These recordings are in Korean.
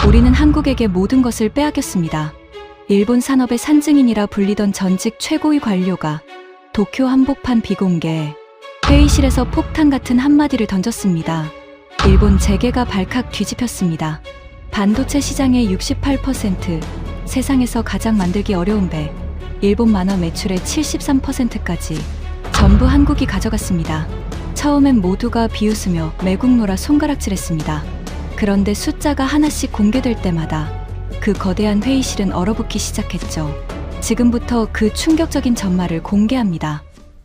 우리는 한국에게 모든 것을 빼앗겼습니다. 일본 산업의 산증인이라 불리던 전직 최고위 관료가 도쿄 한복판 비공개 회의실에서 폭탄 같은 한마디를 던졌습니다. 일본 재계가 발칵 뒤집혔습니다. 반도체 시장의 68%, 세상에서 가장 만들기 어려운 배, 일본 만화 매출의 73%까지 전부 한국이 가져갔습니다. 처음엔 모두가 비웃으며 매국노라 손가락질했습니다. 그런데 숫자가 하나씩 공개될 때마다 그 거대한 회의실은 얼어붙기 시작했죠. 지금부터 그 충격적인 전말을 공개합니다.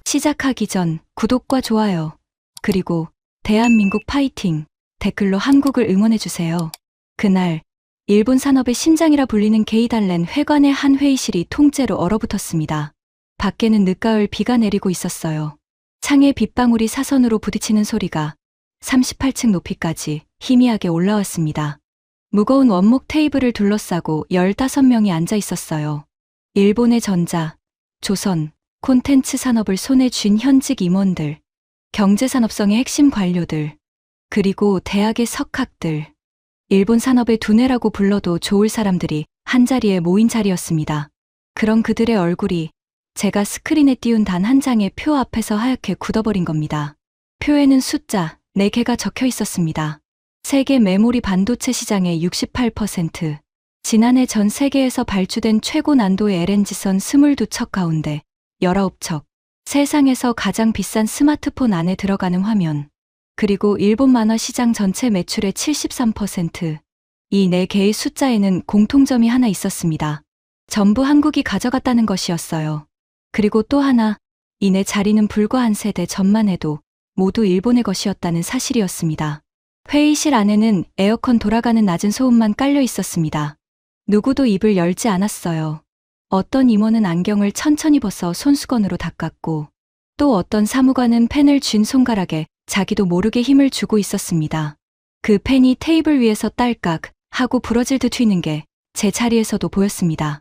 시작하기 전 구독과 좋아요, 그리고 대한민국 파이팅 댓글로 한국을 응원해주세요. 그날 일본 산업의 심장이라 불리는 게이달렌 회관의 한 회의실이 통째로 얼어붙었습니다. 밖에는 늦가을 비가 내리고 있었어요. 창에 빗방울이 사선으로 부딪히는 소리가 38층 높이까지 희미하게 올라왔습니다. 무거운 원목 테이블을 둘러싸고 15명이 앉아 있었어요. 일본의 전자, 조선, 콘텐츠 산업을 손에 쥔 현직 임원들, 경제산업성의 핵심 관료들, 그리고 대학의 석학들, 일본 산업의 두뇌라고 불러도 좋을 사람들이 한자리에 모인 자리였습니다. 그런 그들의 얼굴이 제가 스크린에 띄운 단 한 장의 표 앞에서 하얗게 굳어버린 겁니다. 표에는 숫자 4개가 적혀 있었습니다. 세계 메모리 반도체 시장의 68%, 지난해 전 세계에서 발주된 최고 난도의 LNG선 22척 가운데 19척, 세상에서 가장 비싼 스마트폰 안에 들어가는 화면, 그리고 일본 만화 시장 전체 매출의 73%, 이 4개의 숫자에는 공통점이 하나 있었습니다. 전부 한국이 가져갔다는 것이었어요. 그리고 또 하나, 이내 자리는 불과 한 세대 전만 해도 모두 일본의 것이었다는 사실이었습니다. 회의실 안에는 에어컨 돌아가는 낮은 소음만 깔려 있었습니다. 누구도 입을 열지 않았어요. 어떤 임원은 안경을 천천히 벗어 손수건으로 닦았고, 또 어떤 사무관은 펜을 쥔 손가락에 자기도 모르게 힘을 주고 있었습니다. 그 펜이 테이블 위에서 딸깍 하고 부러질 듯 튀는 게 제 자리에서도 보였습니다.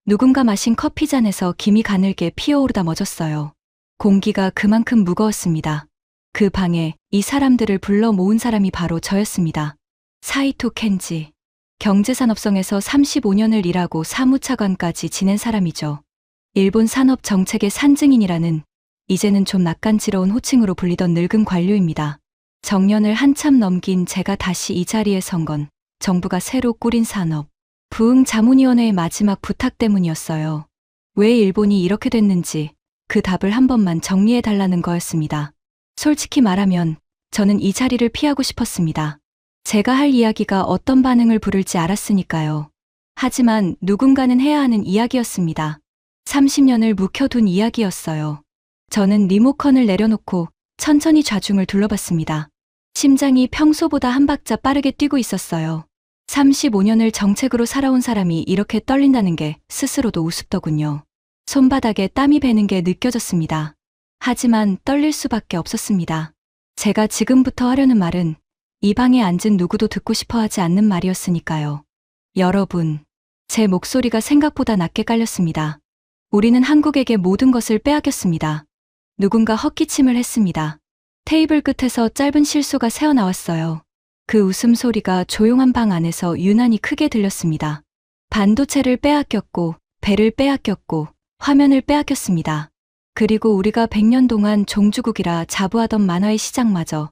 누군가 마신 커피잔에서 김이 가늘게 피어오르다 멎었어요. 공기가 그만큼 무거웠습니다. 그 방에 이 사람들을 불러 모은 사람이 바로 저였습니다. 사이토 켄지. 경제산업성에서 35년을 일하고 사무차관까지 지낸 사람이죠. 일본 산업 정책의 산증인이라는 이제는 좀 낯간지러운 호칭으로 불리던 늙은 관료입니다. 정년을 한참 넘긴 제가 다시 이 자리에 선 건 정부가 새로 꾸린 산업 부흥자문위원회의 마지막 부탁 때문이었어요. 왜 일본이 이렇게 됐는지 그 답을 한 번만 정리해달라는 거였습니다. 솔직히 말하면 저는 이 자리를 피하고 싶었습니다. 제가 할 이야기가 어떤 반응을 부를지 알았으니까요. 하지만 누군가는 해야 하는 이야기였습니다. 30년을 묵혀둔 이야기였어요. 저는 리모컨을 내려놓고 천천히 좌중을 둘러봤습니다. 심장이 평소보다 한 박자 빠르게 뛰고 있었어요. 35년을 정책으로 살아온 사람이 이렇게 떨린다는 게 스스로도 우습더군요. 손바닥에 땀이 배는 게 느껴졌습니다. 하지만 떨릴 수밖에 없었습니다. 제가 지금부터 하려는 말은 이 방에 앉은 누구도 듣고 싶어 하지 않는 말이었으니까요. 여러분, 제 목소리가 생각보다 낮게 깔렸습니다. 우리는 한국에게 모든 것을 빼앗겼습니다. 누군가 헛기침을 했습니다. 테이블 끝에서 짧은 실소가 새어나왔어요. 그 웃음소리가 조용한 방 안에서 유난히 크게 들렸습니다. 반도체를 빼앗겼고, 배를 빼앗겼고, 화면을 빼앗겼습니다. 그리고 우리가 100년 동안 종주국이라 자부하던 만화의 시장마저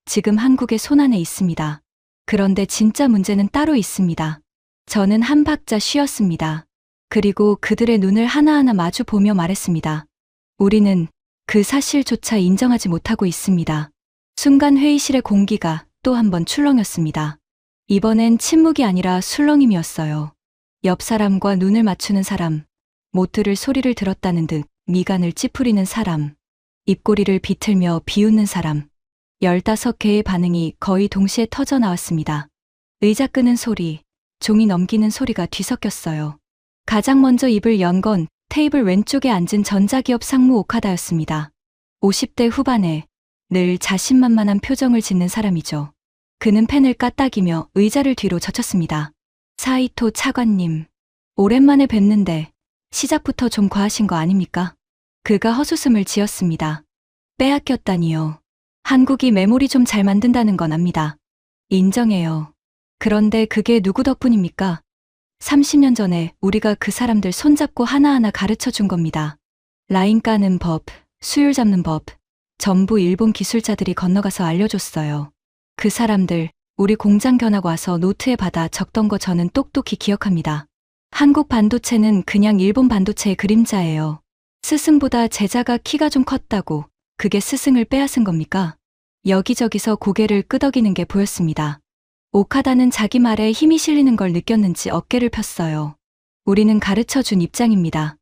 지금 한국의 손안에 있습니다. 그런데 진짜 문제는 따로 있습니다. 저는 한 박자 쉬었습니다. 그리고 그들의 눈을 하나하나 마주 보며 말했습니다. 우리는 그 사실조차 인정하지 못하고 있습니다. 순간 회의실의 공기가 또 한 번 출렁였습니다. 이번엔 침묵이 아니라 술렁임이었어요. 옆 사람과 눈을 맞추는 사람, 못 들을 소리를 들었다는 듯 미간을 찌푸리는 사람, 입꼬리를 비틀며 비웃는 사람, 15개의 반응이 거의 동시에 터져 나왔습니다. 의자 끄는 소리, 종이 넘기는 소리가 뒤섞였어요. 가장 먼저 입을 연 건 테이블 왼쪽에 앉은 전자기업 상무 오카다였습니다. 50대 후반에 늘 자신만만한 표정을 짓는 사람이죠. 그는 펜을 까딱이며 의자를 뒤로 젖혔습니다. 사이토 차관님, 오랜만에 뵙는데 시작부터 좀 과하신 거 아닙니까? 그가 헛웃음을 지었습니다. 빼앗겼다니요. 한국이 메모리 좀 잘 만든다는 건 압니다. 인정해요. 그런데 그게 누구 덕분입니까? 30년 전에 우리가 그 사람들 손잡고 하나하나 가르쳐 준 겁니다. 라인 까는 법, 수율 잡는 법, 전부 일본 기술자들이 건너가서 알려줬어요. 그 사람들, 우리 공장 견학 와서 노트에 받아 적던 거 저는 똑똑히 기억합니다. 한국 반도체는 그냥 일본 반도체의 그림자예요. 스승보다 제자가 키가 좀 컸다고 그게 스승을 빼앗은 겁니까? 여기저기서 고개를 끄덕이는 게 보였습니다. 오카다는 자기 말에 힘이 실리는 걸 느꼈는지 어깨를 폈어요. 우리는 가르쳐 준 입장입니다.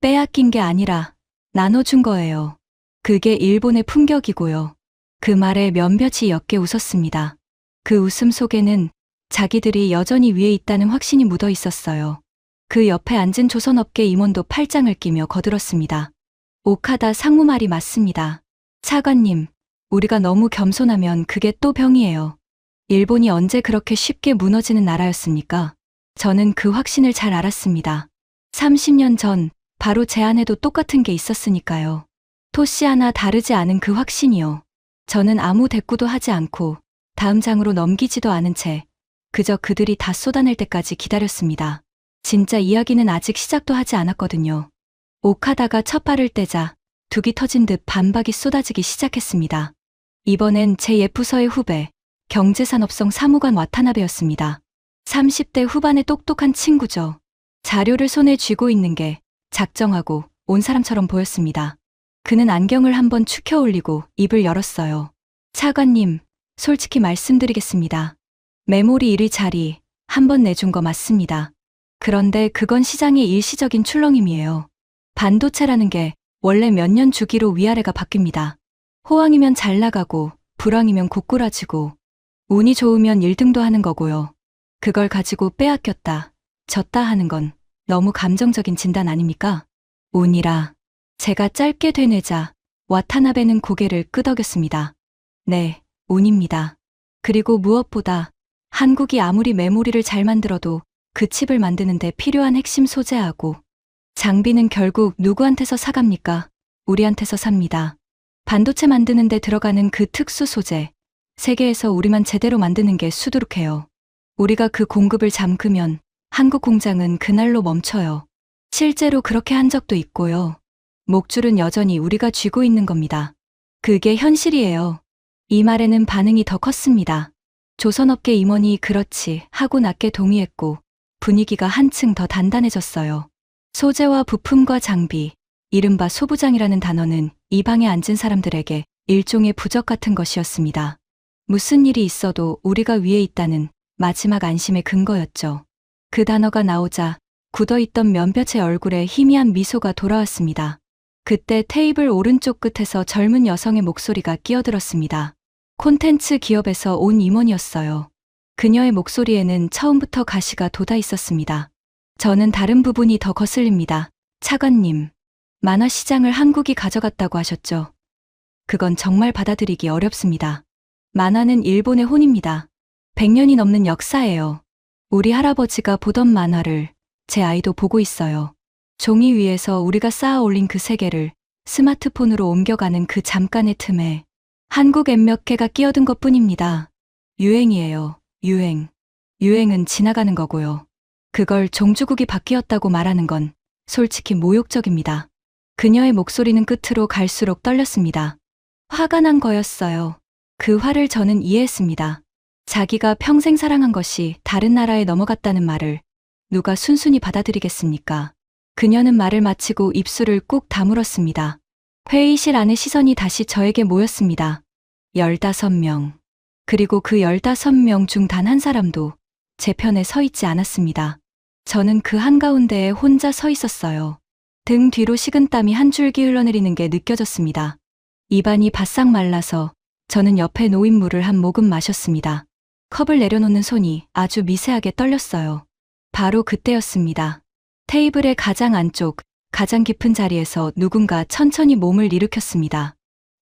빼앗긴 게 아니라 나눠준 거예요. 그게 일본의 품격이고요. 그 말에 몇몇이 옅게 웃었습니다. 그 웃음 속에는 자기들이 여전히 위에 있다는 확신이 묻어 있었어요. 그 옆에 앉은 조선업계 임원도 팔짱을 끼며 거들었습니다. 오카다 상무 말이 맞습니다. 차관님, 우리가 너무 겸손하면 그게 또 병이에요. 일본이 언제 그렇게 쉽게 무너지는 나라였습니까? 저는 그 확신을 잘 알았습니다. 30년 전 바로 제 안에도 똑같은 게 있었으니까요. 토씨 하나 다르지 않은 그 확신이요. 저는 아무 대꾸도 하지 않고 다음 장으로 넘기지도 않은 채 그저 그들이 다 쏟아낼 때까지 기다렸습니다. 진짜 이야기는 아직 시작도 하지 않았거든요. 오카다가 첫 발을 떼자 둑이 터진 듯 반박이 쏟아지기 시작했습니다. 이번엔 제 예부서의 후배, 경제산업성 사무관 와타나베였습니다. 30대 후반의 똑똑한 친구죠. 자료를 손에 쥐고 있는 게 작정하고 온 사람처럼 보였습니다. 그는 안경을 한번 축혀 올리고 입을 열었어요. 차관님, 솔직히 말씀드리겠습니다. 메모리 1위 자리 한번 내준 거 맞습니다. 그런데 그건 시장의 일시적인 출렁임이에요. 반도체라는 게 원래 몇 년 주기로 위아래가 바뀝니다. 호황이면 잘 나가고 불황이면 고꾸라지고 운이 좋으면 1등도 하는 거고요. 그걸 가지고 빼앗겼다, 졌다 하는 건 너무 감정적인 진단 아닙니까? 운이라. 제가 짧게 되뇌자 와타나베는 고개를 끄덕였습니다. 네, 운입니다. 그리고 무엇보다 한국이 아무리 메모리를 잘 만들어도 그 칩을 만드는데 필요한 핵심 소재하고 장비는 결국 누구한테서 사갑니까? 우리한테서 삽니다. 반도체 만드는데 들어가는 그 특수 소재, 세계에서 우리만 제대로 만드는 게 수두룩해요. 우리가 그 공급을 잠그면 한국 공장은 그날로 멈춰요. 실제로 그렇게 한 적도 있고요. 목줄은 여전히 우리가 쥐고 있는 겁니다. 그게 현실이에요. 이 말에는 반응이 더 컸습니다. 조선업계 임원이 그렇지 하고 낮게 동의했고 분위기가 한층 더 단단해졌어요. 소재와 부품과 장비, 이른바 소부장이라는 단어는 이 방에 앉은 사람들에게 일종의 부적 같은 것이었습니다. 무슨 일이 있어도 우리가 위에 있다는 마지막 안심의 근거였죠. 그 단어가 나오자 굳어있던 몇몇의 얼굴에 희미한 미소가 돌아왔습니다. 그때 테이블 오른쪽 끝에서 젊은 여성의 목소리가 끼어들었습니다. 콘텐츠 기업에서 온 임원이었어요. 그녀의 목소리에는 처음부터 가시가 돋아 있었습니다. 저는 다른 부분이 더 거슬립니다. 차관님, 만화 시장을 한국이 가져갔다고 하셨죠? 그건 정말 받아들이기 어렵습니다. 만화는 일본의 혼입니다. 100년이 넘는 역사예요. 우리 할아버지가 보던 만화를 제 아이도 보고 있어요. 종이 위에서 우리가 쌓아 올린 그 세계를 스마트폰으로 옮겨가는 그 잠깐의 틈에 한국 앱 몇 개가 끼어든 것뿐입니다. 유행이에요. 유행. 유행은 지나가는 거고요. 그걸 종주국이 바뀌었다고 말하는 건 솔직히 모욕적입니다. 그녀의 목소리는 끝으로 갈수록 떨렸습니다. 화가 난 거였어요. 그 화를 저는 이해했습니다. 자기가 평생 사랑한 것이 다른 나라에 넘어갔다는 말을 누가 순순히 받아들이겠습니까? 그녀는 말을 마치고 입술을 꾹 다물었습니다. 회의실 안의 시선이 다시 저에게 모였습니다. 15명. 그리고 그 15명 중 단 한 사람도 제 편에 서 있지 않았습니다. 저는 그 한가운데에 혼자 서 있었어요. 등 뒤로 식은땀이 한 줄기 흘러내리는 게 느껴졌습니다. 입안이 바싹 말라서 저는 옆에 놓인 물을 한 모금 마셨습니다. 컵을 내려놓는 손이 아주 미세하게 떨렸어요. 바로 그때였습니다. 테이블의 가장 안쪽, 가장 깊은 자리에서 누군가 천천히 몸을 일으켰습니다.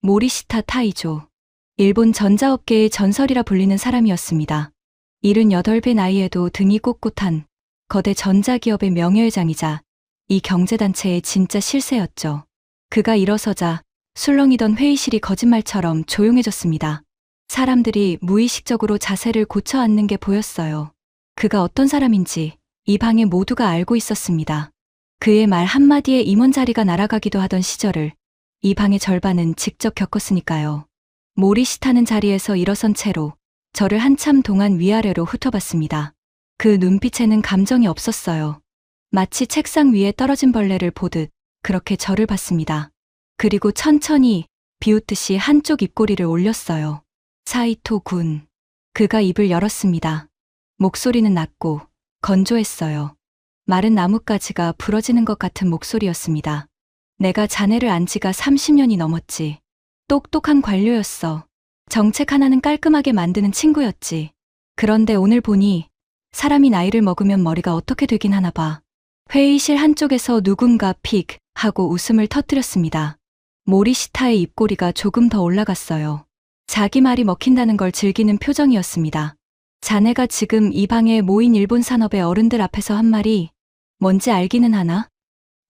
모리시타 타이조. 일본 전자업계의 전설이라 불리는 사람이었습니다. 78배 나이에도 등이 꼿꼿한 거대 전자기업의 명예회장이자 이 경제단체의 진짜 실세였죠. 그가 일어서자 술렁이던 회의실이 거짓말처럼 조용해졌습니다. 사람들이 무의식적으로 자세를 고쳐 앉는 게 보였어요. 그가 어떤 사람인지 이 방에 모두가 알고 있었습니다. 그의 말 한마디에 임원 자리가 날아가기도 하던 시절을 이 방의 절반은 직접 겪었으니까요. 모리시타는 자리에서 일어선 채로 저를 한참 동안 위아래로 훑어봤습니다. 그 눈빛에는 감정이 없었어요. 마치 책상 위에 떨어진 벌레를 보듯 그렇게 저를 봤습니다. 그리고 천천히 비웃듯이 한쪽 입꼬리를 올렸어요. 사이토 군. 그가 입을 열었습니다. 목소리는 낮고 건조했어요. 마른 나뭇가지가 부러지는 것 같은 목소리였습니다. 내가 자네를 안 지가 30년이 넘었지. 똑똑한 관료였어. 정책 하나는 깔끔하게 만드는 친구였지. 그런데 오늘 보니 사람이 나이를 먹으면 머리가 어떻게 되긴 하나 봐. 회의실 한쪽에서 누군가 픽 하고 웃음을 터뜨렸습니다. 모리시타의 입꼬리가 조금 더 올라갔어요. 자기 말이 먹힌다는 걸 즐기는 표정이었습니다. 자네가 지금 이 방에 모인 일본 산업의 어른들 앞에서 한 말이 뭔지 알기는 하나?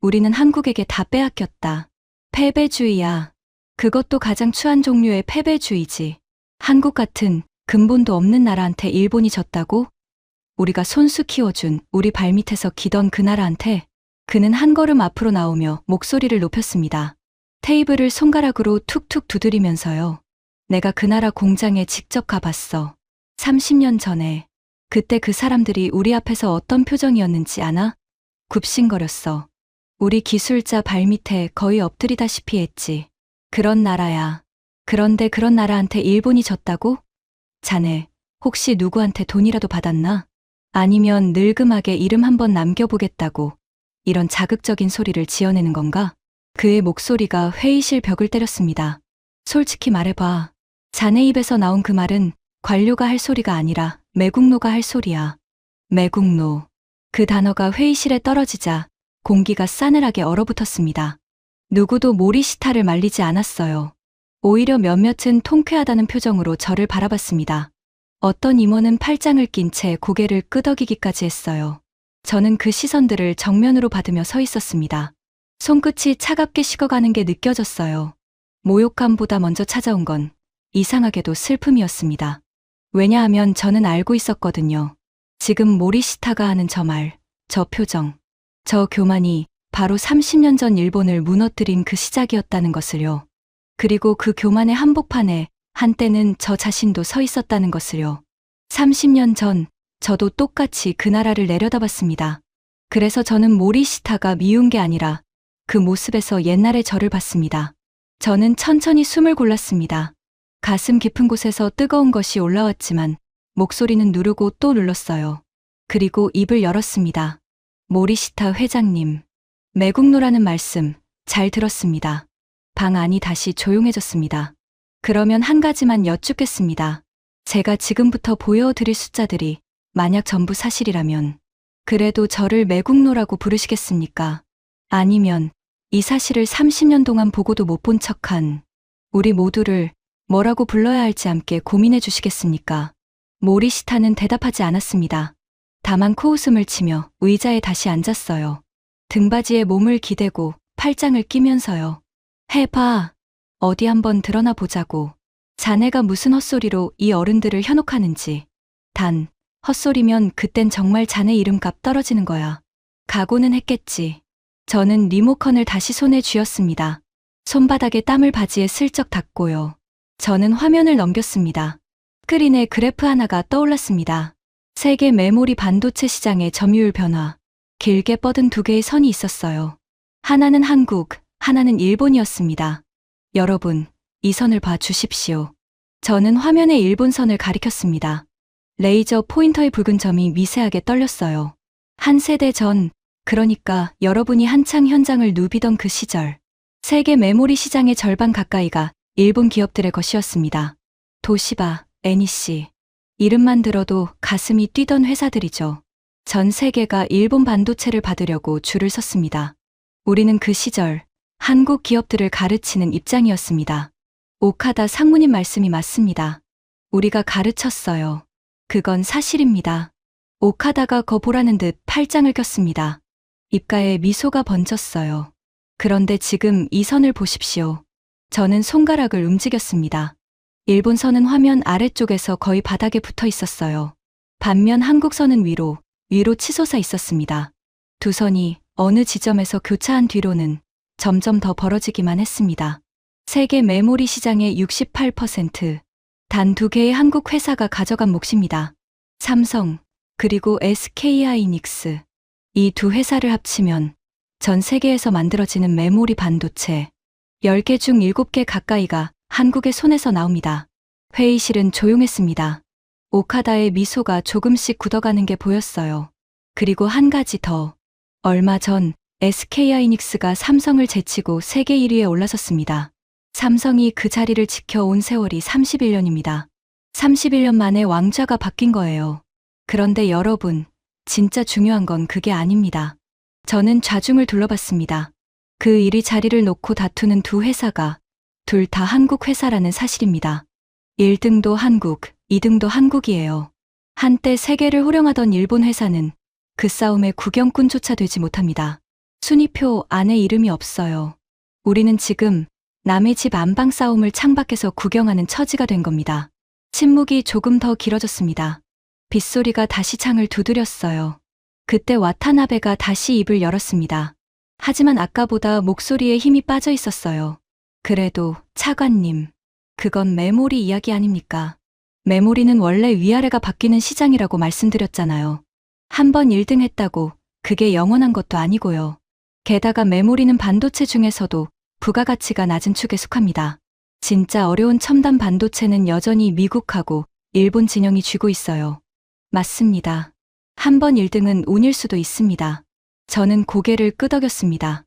우리는 한국에게 다 빼앗겼다. 패배주의야. 그것도 가장 추한 종류의 패배주의지. 한국 같은 근본도 없는 나라한테 일본이 졌다고? 우리가 손수 키워준 우리 발밑에서 기던 그 나라한테. 그는 한 걸음 앞으로 나오며 목소리를 높였습니다. 테이블을 손가락으로 툭툭 두드리면서요. 내가 그 나라 공장에 직접 가봤어. 30년 전에. 그때 그 사람들이 우리 앞에서 어떤 표정이었는지 아나? 굽신거렸어. 우리 기술자 발밑에 거의 엎드리다시피 했지. 그런 나라야. 그런데 그런 나라한테 일본이 졌다고? 자네, 혹시 누구한테 돈이라도 받았나? 아니면 늙음하게 이름 한번 남겨보겠다고 이런 자극적인 소리를 지어내는 건가? 그의 목소리가 회의실 벽을 때렸습니다. 솔직히 말해봐. 자네 입에서 나온 그 말은 관료가 할 소리가 아니라 매국노가 할 소리야. 매국노. 그 단어가 회의실에 떨어지자 공기가 싸늘하게 얼어붙었습니다. 누구도 모리시타를 말리지 않았어요. 오히려 몇몇은 통쾌하다는 표정으로 저를 바라봤습니다. 어떤 임원은 팔짱을 낀 채 고개를 끄덕이기까지 했어요. 저는 그 시선들을 정면으로 받으며 서 있었습니다. 손끝이 차갑게 식어가는 게 느껴졌어요. 모욕감보다 먼저 찾아온 건 이상하게도 슬픔이었습니다. 왜냐하면 저는 알고 있었거든요. 지금 모리시타가 하는 저 말, 저 표정, 저 교만이 바로 30년 전 일본을 무너뜨린 그 시작이었다는 것을요. 그리고 그 교만의 한복판에 한때는 저 자신도 서 있었다는 것을요. 30년 전 저도 똑같이 그 나라를 내려다봤습니다. 그래서 저는 모리시타가 미운 게 아니라 그 모습에서 옛날의 저를 봤습니다. 저는 천천히 숨을 골랐습니다. 가슴 깊은 곳에서 뜨거운 것이 올라왔지만 목소리는 누르고 또 눌렀어요. 그리고 입을 열었습니다. 모리시타 회장님. 매국노라는 말씀 잘 들었습니다. 방 안이 다시 조용해졌습니다. 그러면 한 가지만 여쭙겠습니다. 제가 지금부터 보여드릴 숫자들이 만약 전부 사실이라면 그래도 저를 매국노라고 부르시겠습니까? 아니면 이 사실을 30년 동안 보고도 못 본 척한 우리 모두를 뭐라고 불러야 할지 함께 고민해 주시겠습니까? 모리시타는 대답하지 않았습니다. 다만 코웃음을 치며 의자에 다시 앉았어요. 등받이에 몸을 기대고 팔짱을 끼면서요. 해봐. 어디 한번 드러나 보자고. 자네가 무슨 헛소리로 이 어른들을 현혹하는지. 단, 헛소리면 그땐 정말 자네 이름값 떨어지는 거야. 각오는 했겠지. 저는 리모컨을 다시 손에 쥐었습니다. 손바닥에 땀을 바지에 슬쩍 닦고요. 저는 화면을 넘겼습니다. 스크린에 그래프 하나가 떠올랐습니다. 세계 메모리 반도체 시장의 점유율 변화. 길게 뻗은 두 개의 선이 있었어요. 하나는 한국, 하나는 일본이었습니다. 여러분, 이 선을 봐 주십시오. 저는 화면에 일본 선을 가리켰습니다. 레이저 포인터의 붉은 점이 미세하게 떨렸어요. 한 세대 전, 그러니까 여러분이 한창 현장을 누비던 그 시절. 세계 메모리 시장의 절반 가까이가 일본 기업들의 것이었습니다. 도시바, NEC. 이름만 들어도 가슴이 뛰던 회사들이죠. 전 세계가 일본 반도체를 받으려고 줄을 섰습니다. 우리는 그 시절 한국 기업들을 가르치는 입장이었습니다. 오카다 상무님 말씀이 맞습니다. 우리가 가르쳤어요. 그건 사실입니다. 오카다가 거보라는 듯 팔짱을 꼈습니다. 입가에 미소가 번졌어요. 그런데 지금 이 선을 보십시오. 저는 손가락을 움직였습니다. 일본선은 화면 아래쪽에서 거의 바닥에 붙어 있었어요. 반면 한국선은 위로 치솟아 있었습니다. 두 선이 어느 지점에서 교차한 뒤로는 점점 더 벌어지기만 했습니다. 세계 메모리 시장의 68%, 단 두 개의 한국 회사가 가져간 몫입니다. 삼성, 그리고 SK하이닉스. 이 두 회사를 합치면 전 세계에서 만들어지는 메모리 반도체 10개 중 7개 가까이가 한국의 손에서 나옵니다. 회의실은 조용했습니다. 오카다의 미소가 조금씩 굳어가는 게 보였어요. 그리고 한 가지 더. 얼마 전 SK하이닉스가 삼성을 제치고 세계 1위에 올라섰습니다. 삼성이 그 자리를 지켜온 세월이 31년입니다. 31년 만에 왕좌가 바뀐 거예요. 그런데 여러분, 진짜 중요한 건 그게 아닙니다. 저는 좌중을 둘러봤습니다. 그 1위 자리를 놓고 다투는 두 회사가 둘 다 한국 회사라는 사실입니다. 1등도 한국, 2등도 한국이에요. 한때 세계를 호령하던 일본 회사는 그 싸움에 구경꾼조차 되지 못합니다. 순위표 안에 이름이 없어요. 우리는 지금 남의 집 안방 싸움을 창밖에서 구경하는 처지가 된 겁니다. 침묵이 조금 더 길어졌습니다. 빗소리가 다시 창을 두드렸어요. 그때 와타나베가 다시 입을 열었습니다. 하지만 아까보다 목소리에 힘이 빠져 있었어요. 그래도 차관님, 그건 메모리 이야기 아닙니까? 메모리는 원래 위아래가 바뀌는 시장이라고 말씀드렸잖아요. 한 번 1등 했다고 그게 영원한 것도 아니고요. 게다가 메모리는 반도체 중에서도 부가가치가 낮은 축에 속합니다. 진짜 어려운 첨단 반도체는 여전히 미국하고 일본 진영이 쥐고 있어요. 맞습니다. 한 번 1등은 운일 수도 있습니다. 저는 고개를 끄덕였습니다.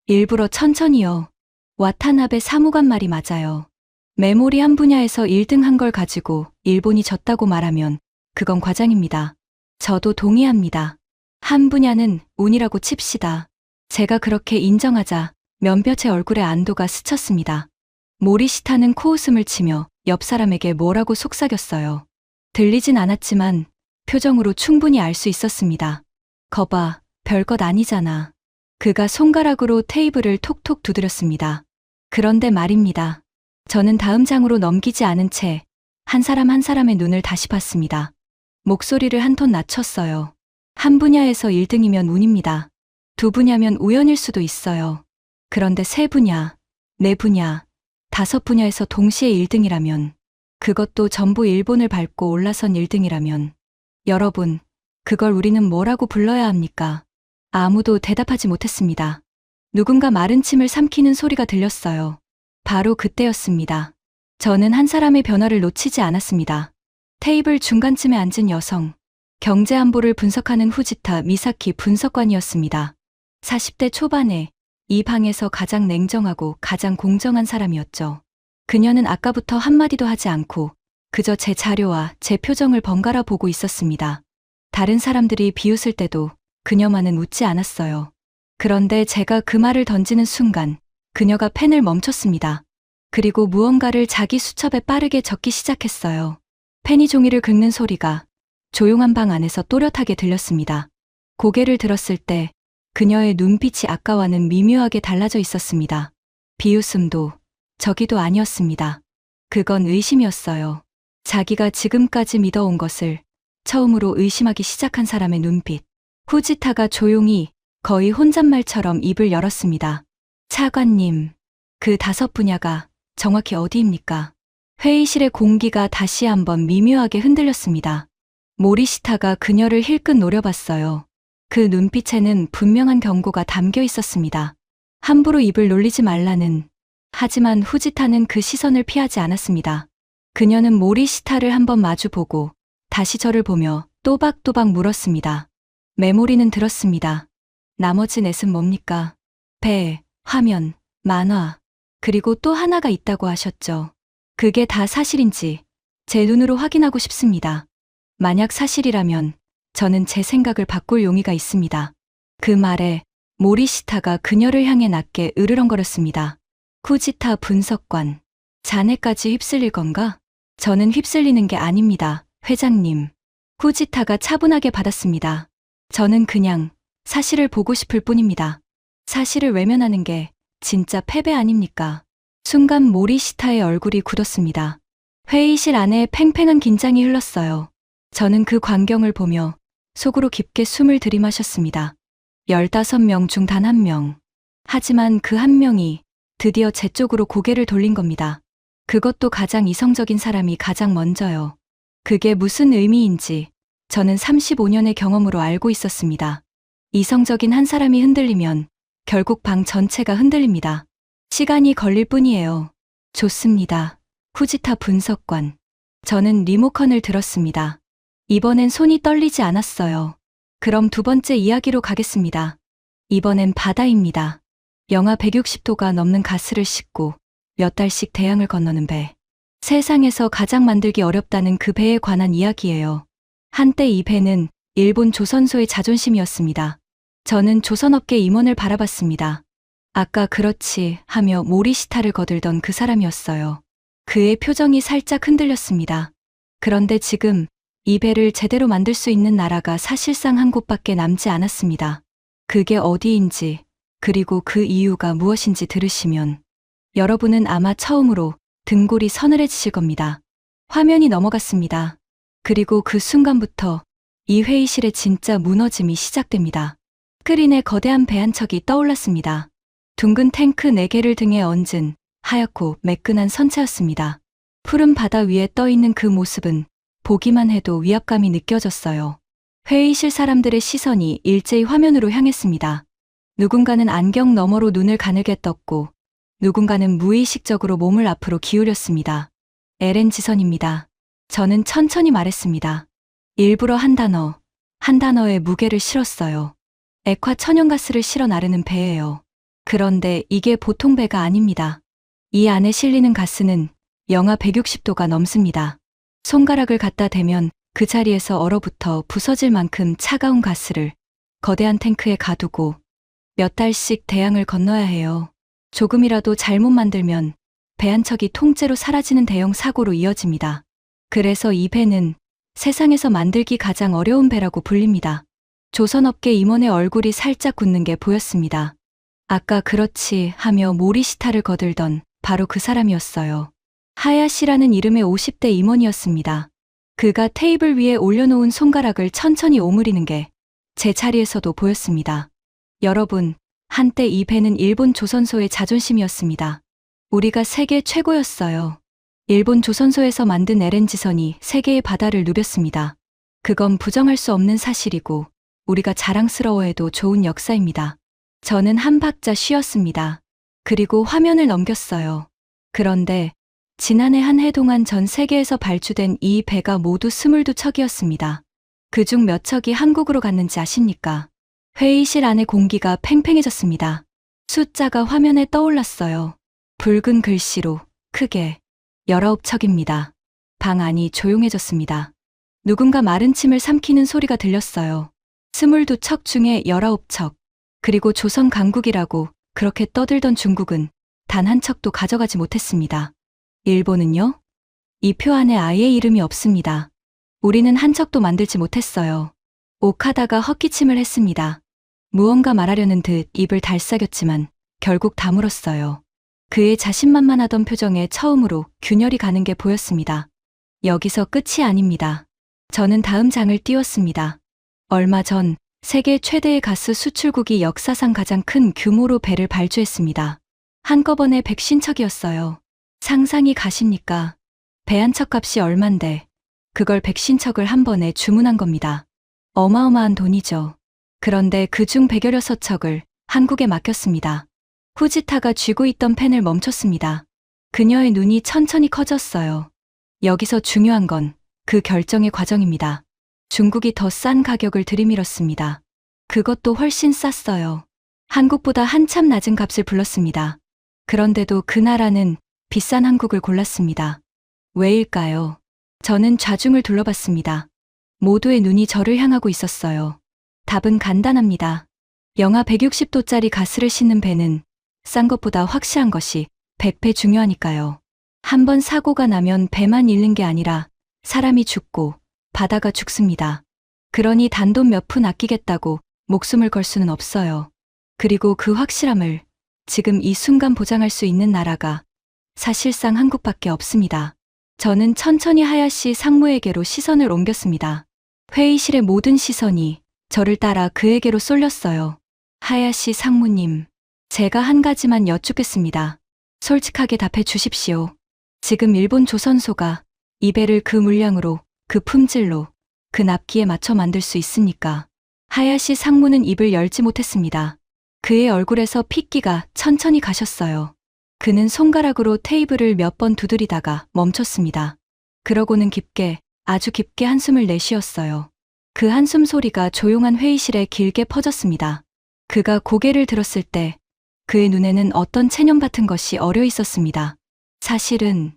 일부러 천천히요. 와타나베 사무관 말이 맞아요. 메모리 한 분야에서 1등 한 걸 가지고 일본이 졌다고 말하면 그건 과장입니다. 저도 동의합니다. 한 분야는 운이라고 칩시다. 제가 그렇게 인정하자 면볕의 얼굴에 안도가 스쳤습니다. 모리시타는 코웃음을 치며 옆 사람에게 뭐라고 속삭였어요. 들리진 않았지만 표정으로 충분히 알 수 있었습니다. 거봐, 별것 아니잖아. 그가 손가락으로 테이블을 톡톡 두드렸습니다. 그런데 말입니다. 저는 다음 장으로 넘기지 않은 채 한 사람 한 사람의 눈을 다시 봤습니다. 목소리를 한 톤 낮췄어요. 한 분야에서 1등이면 운입니다. 두 분야면 우연일 수도 있어요. 그런데 세 분야, 네 분야, 5분야에서 동시에 1등이라면, 그것도 전부 일본을 밟고 올라선 1등이라면, 여러분, 그걸 우리는 뭐라고 불러야 합니까? 아무도 대답하지 못했습니다. 누군가 마른 침을 삼키는 소리가 들렸어요. 바로 그때였습니다. 저는 한 사람의 변화를 놓치지 않았습니다. 테이블 중간쯤에 앉은 여성, 경제 안보를 분석하는 후지타 미사키 분석관이었습니다. 40대 초반에 이 방에서 가장 냉정하고 가장 공정한 사람이었죠. 그녀는 아까부터 한마디도 하지 않고 그저 제 자료와 제 표정을 번갈아 보고 있었습니다. 다른 사람들이 비웃을 때도 그녀만은 웃지 않았어요. 그런데 제가 그 말을 던지는 순간 그녀가 펜을 멈췄습니다. 그리고 무언가를 자기 수첩에 빠르게 적기 시작했어요. 펜이 종이를 긁는 소리가 조용한 방 안에서 또렷하게 들렸습니다. 고개를 들었을 때 그녀의 눈빛이 아까와는 미묘하게 달라져 있었습니다. 비웃음도 저기도 아니었습니다. 그건 의심이었어요. 자기가 지금까지 믿어온 것을 처음으로 의심하기 시작한 사람의 눈빛. 후지타가 조용히 거의 혼잣말처럼 입을 열었습니다. 차관님, 그 5분야가 정확히 어디입니까? 회의실의 공기가 다시 한번 미묘하게 흔들렸습니다. 모리시타가 그녀를 힐끗 노려봤어요. 그 눈빛에는 분명한 경고가 담겨 있었습니다. 함부로 입을 놀리지 말라는. 하지만 후지타는 그 시선을 피하지 않았습니다. 그녀는 모리시타를 한번 마주보고 다시 저를 보며 또박또박 물었습니다. 메모리는 들었습니다. 나머지 넷은 뭡니까? 배, 화면, 만화, 그리고 또 하나가 있다고 하셨죠. 그게 다 사실인지 제 눈으로 확인하고 싶습니다. 만약 사실이라면 저는 제 생각을 바꿀 용의가 있습니다. 그 말에 모리시타가 그녀를 향해 낮게 으르렁거렸습니다. 후지타 분석관, 자네까지 휩쓸릴 건가? 저는 휩쓸리는 게 아닙니다, 회장님. 후지타가 차분하게 받았습니다. 저는 그냥 사실을 보고 싶을 뿐입니다. 사실을 외면하는 게 진짜 패배 아닙니까? 순간 모리시타의 얼굴이 굳었습니다. 회의실 안에 팽팽한 긴장이 흘렀어요. 저는 그 광경을 보며 속으로 깊게 숨을 들이마셨습니다. 15명 중 단 한 명. 하지만 그 한 명이 드디어 제 쪽으로 고개를 돌린 겁니다. 그것도 가장 이성적인 사람이 가장 먼저요. 그게 무슨 의미인지 저는 35년의 경험으로 알고 있었습니다. 이성적인 한 사람이 흔들리면 결국 방 전체가 흔들립니다. 시간이 걸릴 뿐이에요. 좋습니다. 후지타 분석관. 저는 리모컨을 들었습니다. 이번엔 손이 떨리지 않았어요. 그럼 두 번째 이야기로 가겠습니다. 이번엔 바다입니다. 영하 160도가 넘는 가스를 싣고 몇 달씩 대양을 건너는 배. 세상에서 가장 만들기 어렵다는 그 배에 관한 이야기예요. 한때 이 배는 일본 조선소의 자존심이었습니다. 저는 조선업계 임원을 바라봤습니다. 아까 그렇지 하며 모리시타를 거들던 그 사람이었어요. 그의 표정이 살짝 흔들렸습니다. 그런데 지금 이 배를 제대로 만들 수 있는 나라가 사실상 한 곳밖에 남지 않았습니다. 그게 어디인지, 그리고 그 이유가 무엇인지 들으시면 여러분은 아마 처음으로 등골이 서늘해지실 겁니다. 화면이 넘어갔습니다. 그리고 그 순간부터 이 회의실의 진짜 무너짐이 시작됩니다. 스크린에 거대한 배 한 척이 떠올랐습니다. 둥근 탱크 4개를 등에 얹은 하얗고 매끈한 선체였습니다. 푸른 바다 위에 떠있는 그 모습은 보기만 해도 위압감이 느껴졌어요. 회의실 사람들의 시선이 일제히 화면으로 향했습니다. 누군가는 안경 너머로 눈을 가늘게 떴고 누군가는 무의식적으로 몸을 앞으로 기울였습니다. LN 지선입니다. 저는 천천히 말했습니다. 일부러 한 단어의 무게를 실었어요. 액화 천연가스를 실어 나르는 배예요. 그런데 이게 보통 배가 아닙니다. 이 안에 실리는 가스는 영하 160도가 넘습니다. 손가락을 갖다 대면 그 자리에서 얼어붙어 부서질 만큼 차가운 가스를 거대한 탱크에 가두고 몇 달씩 대양을 건너야 해요. 조금이라도 잘못 만들면 배 한 척이 통째로 사라지는 대형 사고로 이어집니다. 그래서 이 배는 세상에서 만들기 가장 어려운 배라고 불립니다. 조선업계 임원의 얼굴이 살짝 굳는 게 보였습니다. 아까 그렇지 하며 모리시타를 거들던 바로 그 사람이었어요. 하야시라는 이름의 50대 임원이었습니다. 그가 테이블 위에 올려놓은 손가락을 천천히 오므리는 게 제 자리에서도 보였습니다. 여러분, 한때 이 배는 일본 조선소의 자존심이었습니다. 우리가 세계 최고였어요. 일본 조선소에서 만든 LN지선이 세계의 바다를 누볐습니다. 그건 부정할 수 없는 사실이고 우리가 자랑스러워해도 좋은 역사입니다. 저는 한 박자 쉬었습니다. 그리고 화면을 넘겼어요. 그런데 지난해 한 해 동안 전 세계에서 발주된 이 배가 모두 22척이었습니다. 그중 몇 척이 한국으로 갔는지 아십니까? 회의실 안의 공기가 팽팽해졌습니다. 숫자가 화면에 떠올랐어요. 붉은 글씨로 크게 19척입니다. 방 안이 조용해졌습니다. 누군가 마른 침을 삼키는 소리가 들렸어요. 22척 중에 19척. 그리고 조선 강국이라고 그렇게 떠들던 중국은 단 한 척도 가져가지 못했습니다. 일본은요? 이 표 안에 아예 이름이 없습니다. 우리는 한 척도 만들지 못했어요. 오카다가 헛기침을 했습니다. 무언가 말하려는 듯 입을 달싹였지만 결국 다물었어요. 그의 자신만만하던 표정에 처음으로 균열이 가는 게 보였습니다. 여기서 끝이 아닙니다. 저는 다음 장을 띄웠습니다. 얼마 전 세계 최대의 가스 수출국이 역사상 가장 큰 규모로 배를 발주했습니다. 한꺼번에 100신척이었어요. 상상이 가십니까? 배 한 척 값이 얼만데 그걸 100신척을 한 번에 주문한 겁니다. 어마어마한 돈이죠. 그런데 그중 100여여섯척을 한국에 맡겼습니다. 후지타가 쥐고 있던 펜을 멈췄습니다. 그녀의 눈이 천천히 커졌어요. 여기서 중요한 건 그 결정의 과정입니다. 중국이 더 싼 가격을 들이밀었습니다. 그것도 훨씬 쌌어요. 한국보다 한참 낮은 값을 불렀습니다. 그런데도 그 나라는 비싼 한국을 골랐습니다. 왜일까요? 저는 좌중을 둘러봤습니다. 모두의 눈이 저를 향하고 있었어요. 답은 간단합니다. 영하 160도짜리 가스를 싣는 배는 싼 것보다 확실한 것이 100배 중요하니까요. 한 번 사고가 나면 배만 잃는 게 아니라 사람이 죽고 바다가 죽습니다. 그러니 단돈 몇 푼 아끼겠다고 목숨을 걸 수는 없어요. 그리고 그 확실함을 지금 이 순간 보장할 수 있는 나라가 사실상 한국밖에 없습니다. 저는 천천히 하야시 상무에게로 시선을 옮겼습니다. 회의실의 모든 시선이 저를 따라 그에게로 쏠렸어요. 하야시 상무님, 제가 한 가지만 여쭙겠습니다. 솔직하게 답해 주십시오. 지금 일본 조선소가 이 배를 그 물량으로, 그 품질로, 그 납기에 맞춰 만들 수 있습니까? 하야시 상무는 입을 열지 못했습니다. 그의 얼굴에서 핏기가 천천히 가셨어요. 그는 손가락으로 테이블을 몇 번 두드리다가 멈췄습니다. 그러고는 깊게, 아주 깊게 한숨을 내쉬었어요. 그 한숨 소리가 조용한 회의실에 길게 퍼졌습니다. 그가 고개를 들었을 때 그의 눈에는 어떤 체념 같은 것이 어려 있었습니다. 사실은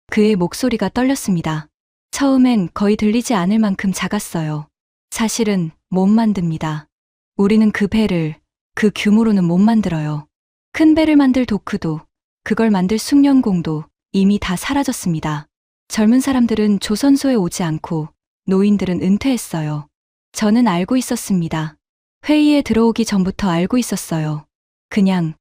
그의 목소리가 떨렸습니다. 처음엔 거의 들리지 않을 만큼 작았어요. 사실은 못 만듭니다. 우리는 그 배를 그 규모로는 못 만들어요. 큰 배를 만들 도크도, 그걸 만들 숙련공도 이미 다 사라졌습니다. 젊은 사람들은 조선소에 오지 않고 노인들은 은퇴했어요. 저는 알고 있었습니다. 회의에 들어오기 전부터 알고 있었어요. 그냥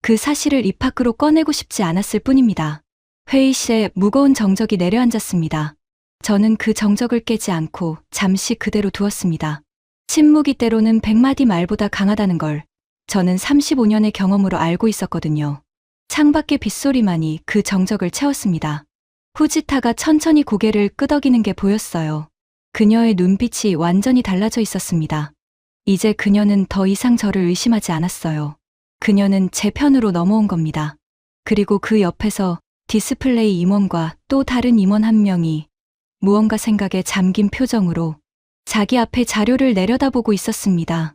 그 사실을 입 밖으로 꺼내고 싶지 않았을 뿐입니다. 회의실에 무거운 정적이 내려앉았습니다. 저는 그 정적을 깨지 않고 잠시 그대로 두었습니다. 침묵이 때로는 100마디 말보다 강하다는 걸 저는 35년의 경험으로 알고 있었거든요. 창밖의 빗소리만이 그 정적을 채웠습니다. 후지타가 천천히 고개를 끄덕이는 게 보였어요. 그녀의 눈빛이 완전히 달라져 있었습니다. 이제 그녀는 더 이상 저를 의심하지 않았어요. 그녀는 제 편으로 넘어온 겁니다. 그리고 그 옆에서 디스플레이 임원과 또 다른 임원 한 명이 무언가 생각에 잠긴 표정으로 자기 앞에 자료를 내려다보고 있었습니다.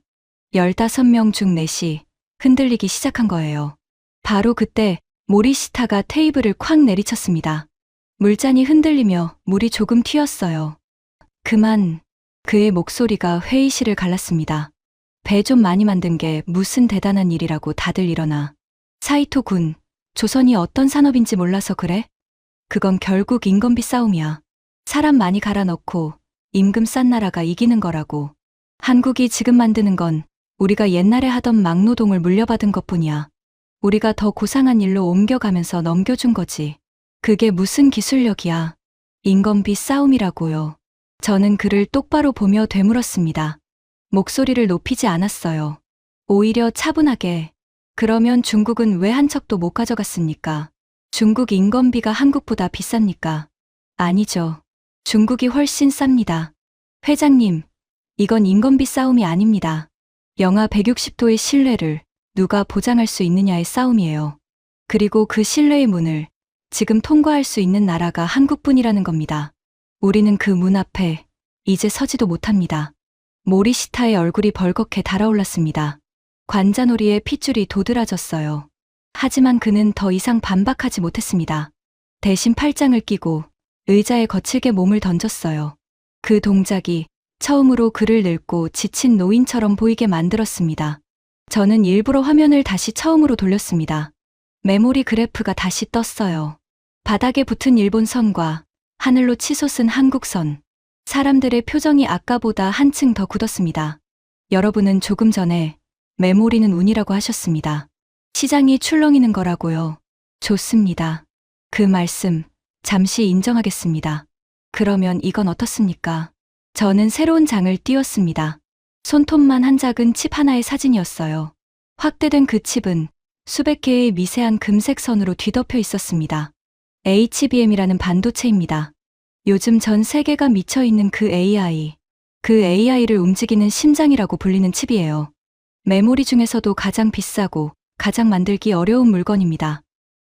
15명 중 4이 흔들리기 시작한 거예요. 바로 그때 모리시타가 테이블을 콱 내리쳤습니다. 물잔이 흔들리며 물이 조금 튀었어요. 그만. 그의 목소리가 회의실을 갈랐습니다. 배 좀 많이 만든 게 무슨 대단한 일이라고 다들 일어나. 사이토 군, 조선이 어떤 산업인지 몰라서 그래? 그건 결국 인건비 싸움이야. 사람 많이 갈아넣고 임금 싼 나라가 이기는 거라고. 한국이 지금 만드는 건 우리가 옛날에 하던 막노동을 물려받은 것뿐이야. 우리가 더 고상한 일로 옮겨가면서 넘겨준 거지. 그게 무슨 기술력이야. 인건비 싸움이라고요. 저는 그를 똑바로 보며 되물었습니다. 목소리를 높이지 않았어요. 오히려 차분하게. 그러면 중국은 왜 한 척도 못 가져갔습니까? 중국 인건비가 한국보다 비쌉니까? 아니죠. 중국이 훨씬 쌉니다. 회장님, 이건 인건비 싸움이 아닙니다. 영하 160도의 신뢰를 누가 보장할 수 있느냐의 싸움이에요. 그리고 그 신뢰의 문을 지금 통과할 수 있는 나라가 한국뿐이라는 겁니다. 우리는 그 문 앞에 이제 서지도 못합니다. 모리시타의 얼굴이 벌겋게 달아올랐습니다. 관자놀이에 핏줄이 도드라졌어요. 하지만 그는 더 이상 반박하지 못했습니다. 대신 팔짱을 끼고 의자에 거칠게 몸을 던졌어요. 그 동작이 처음으로 그를 늙고 지친 노인처럼 보이게 만들었습니다. 저는 일부러 화면을 다시 처음으로 돌렸습니다. 메모리 그래프가 다시 떴어요. 바닥에 붙은 일본 선과 하늘로 치솟은 한국 선. 사람들의 표정이 아까보다 한층 더 굳었습니다. 여러분은 조금 전에 메모리는 운이라고 하셨습니다. 시장이 출렁이는 거라고요. 좋습니다. 그 말씀 잠시 인정하겠습니다. 그러면 이건 어떻습니까? 저는 새로운 장을 띄웠습니다. 손톱만 한 작은 칩 하나의 사진이었어요. 확대된 그 칩은 수백 개의 미세한 금색 선으로 뒤덮여 있었습니다. HBM이라는 반도체입니다. 요즘 전 세계가 미쳐있는 그 AI. 그 AI를 움직이는 심장이라고 불리는 칩이에요. 메모리 중에서도 가장 비싸고 가장 만들기 어려운 물건입니다.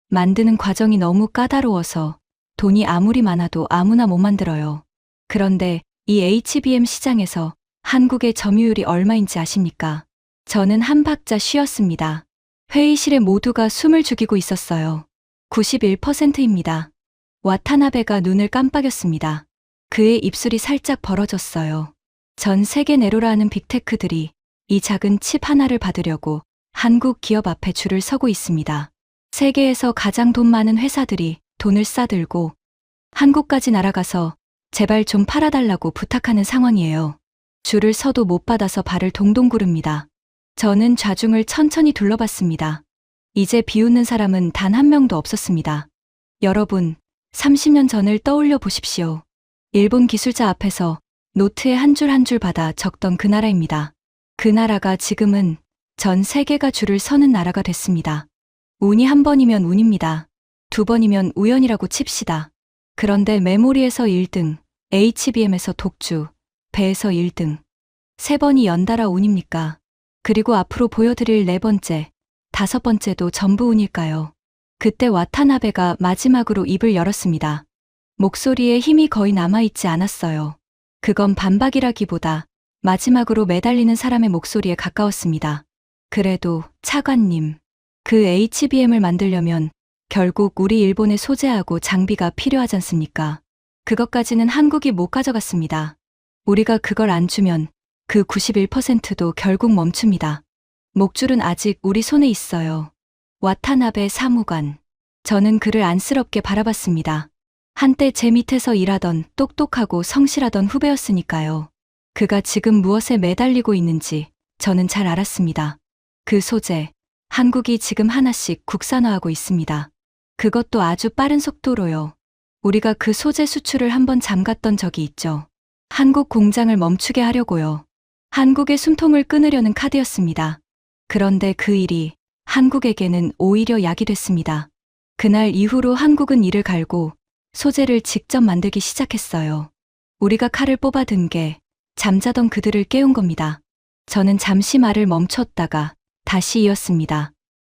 만드는 과정이 너무 까다로워서 돈이 아무리 많아도 아무나 못 만들어요. 그런데 이 HBM 시장에서 한국의 점유율이 얼마인지 아십니까? 저는 한 박자 쉬었습니다. 회의실에 모두가 숨을 죽이고 있었어요. 91%입니다. 와타나베가 눈을 깜빡였습니다. 그의 입술이 살짝 벌어졌어요. 전 세계 내로라 하는 빅테크들이 이 작은 칩 하나를 받으려고 한국 기업 앞에 줄을 서고 있습니다. 세계에서 가장 돈 많은 회사들이 돈을 싸들고 한국까지 날아가서 제발 좀 팔아달라고 부탁하는 상황이에요. 줄을 서도 못 받아서 발을 동동 구릅니다. 저는 좌중을 천천히 둘러봤습니다. 이제 비웃는 사람은 단 한 명도 없었습니다. 여러분, 30년 전을 떠올려 보십시오. 일본 기술자 앞에서 노트에 한 줄 한 줄 받아 적던 그 나라입니다. 그 나라가 지금은 전 세계가 줄을 서는 나라가 됐습니다. 운이 한 번이면 운입니다. 두 번이면 우연이라고 칩시다. 그런데 메모리에서 1등, HBM에서 독주, 배에서 1등. 세 번이 연달아 운입니까? 그리고 앞으로 보여드릴 네 번째, 다섯 번째도 전부 운일까요? 그때 와타나베가 마지막으로 입을 열었습니다. 목소리에 힘이 거의 남아있지 않았어요. 그건 반박이라기보다 마지막으로 매달리는 사람의 목소리에 가까웠습니다. 그래도 차관님, 그 HBM을 만들려면 결국 우리 일본의 소재하고 장비가 필요하지 않습니까? 그것까지는 한국이 못 가져갔습니다. 우리가 그걸 안 주면 그 91%도 결국 멈춥니다. 목줄은 아직 우리 손에 있어요. 와타나베 사무관. 저는 그를 안쓰럽게 바라봤습니다. 한때 제 밑에서 일하던 똑똑하고 성실하던 후배였으니까요. 그가 지금 무엇에 매달리고 있는지 저는 잘 알았습니다. 그 소재, 한국이 지금 하나씩 국산화하고 있습니다. 그것도 아주 빠른 속도로요. 우리가 그 소재 수출을 한번 잠갔던 적이 있죠. 한국 공장을 멈추게 하려고요. 한국의 숨통을 끊으려는 카드였습니다. 그런데 그 일이 한국에게는 오히려 약이 됐습니다. 그날 이후로 한국은 이를 갈고 소재를 직접 만들기 시작했어요. 우리가 칼을 뽑아든 게 잠자던 그들을 깨운 겁니다. 저는 잠시 말을 멈췄다가 다시 이었습니다.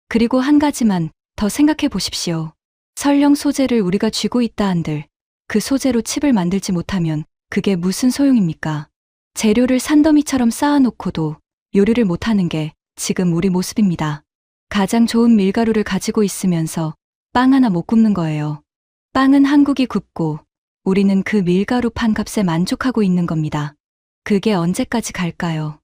그리고 한 가지만 더 생각해 보십시오. 설령 소재를 우리가 쥐고 있다 한들 그 소재로 칩을 만들지 못하면 그게 무슨 소용입니까? 재료를 산더미처럼 쌓아놓고도 요리를 못하는 게 지금 우리 모습입니다. 가장 좋은 밀가루를 가지고 있으면서 빵 하나 못 굽는 거예요. 빵은 한국이 굽고 우리는 그 밀가루 판 값에 만족하고 있는 겁니다. 그게 언제까지 갈까요?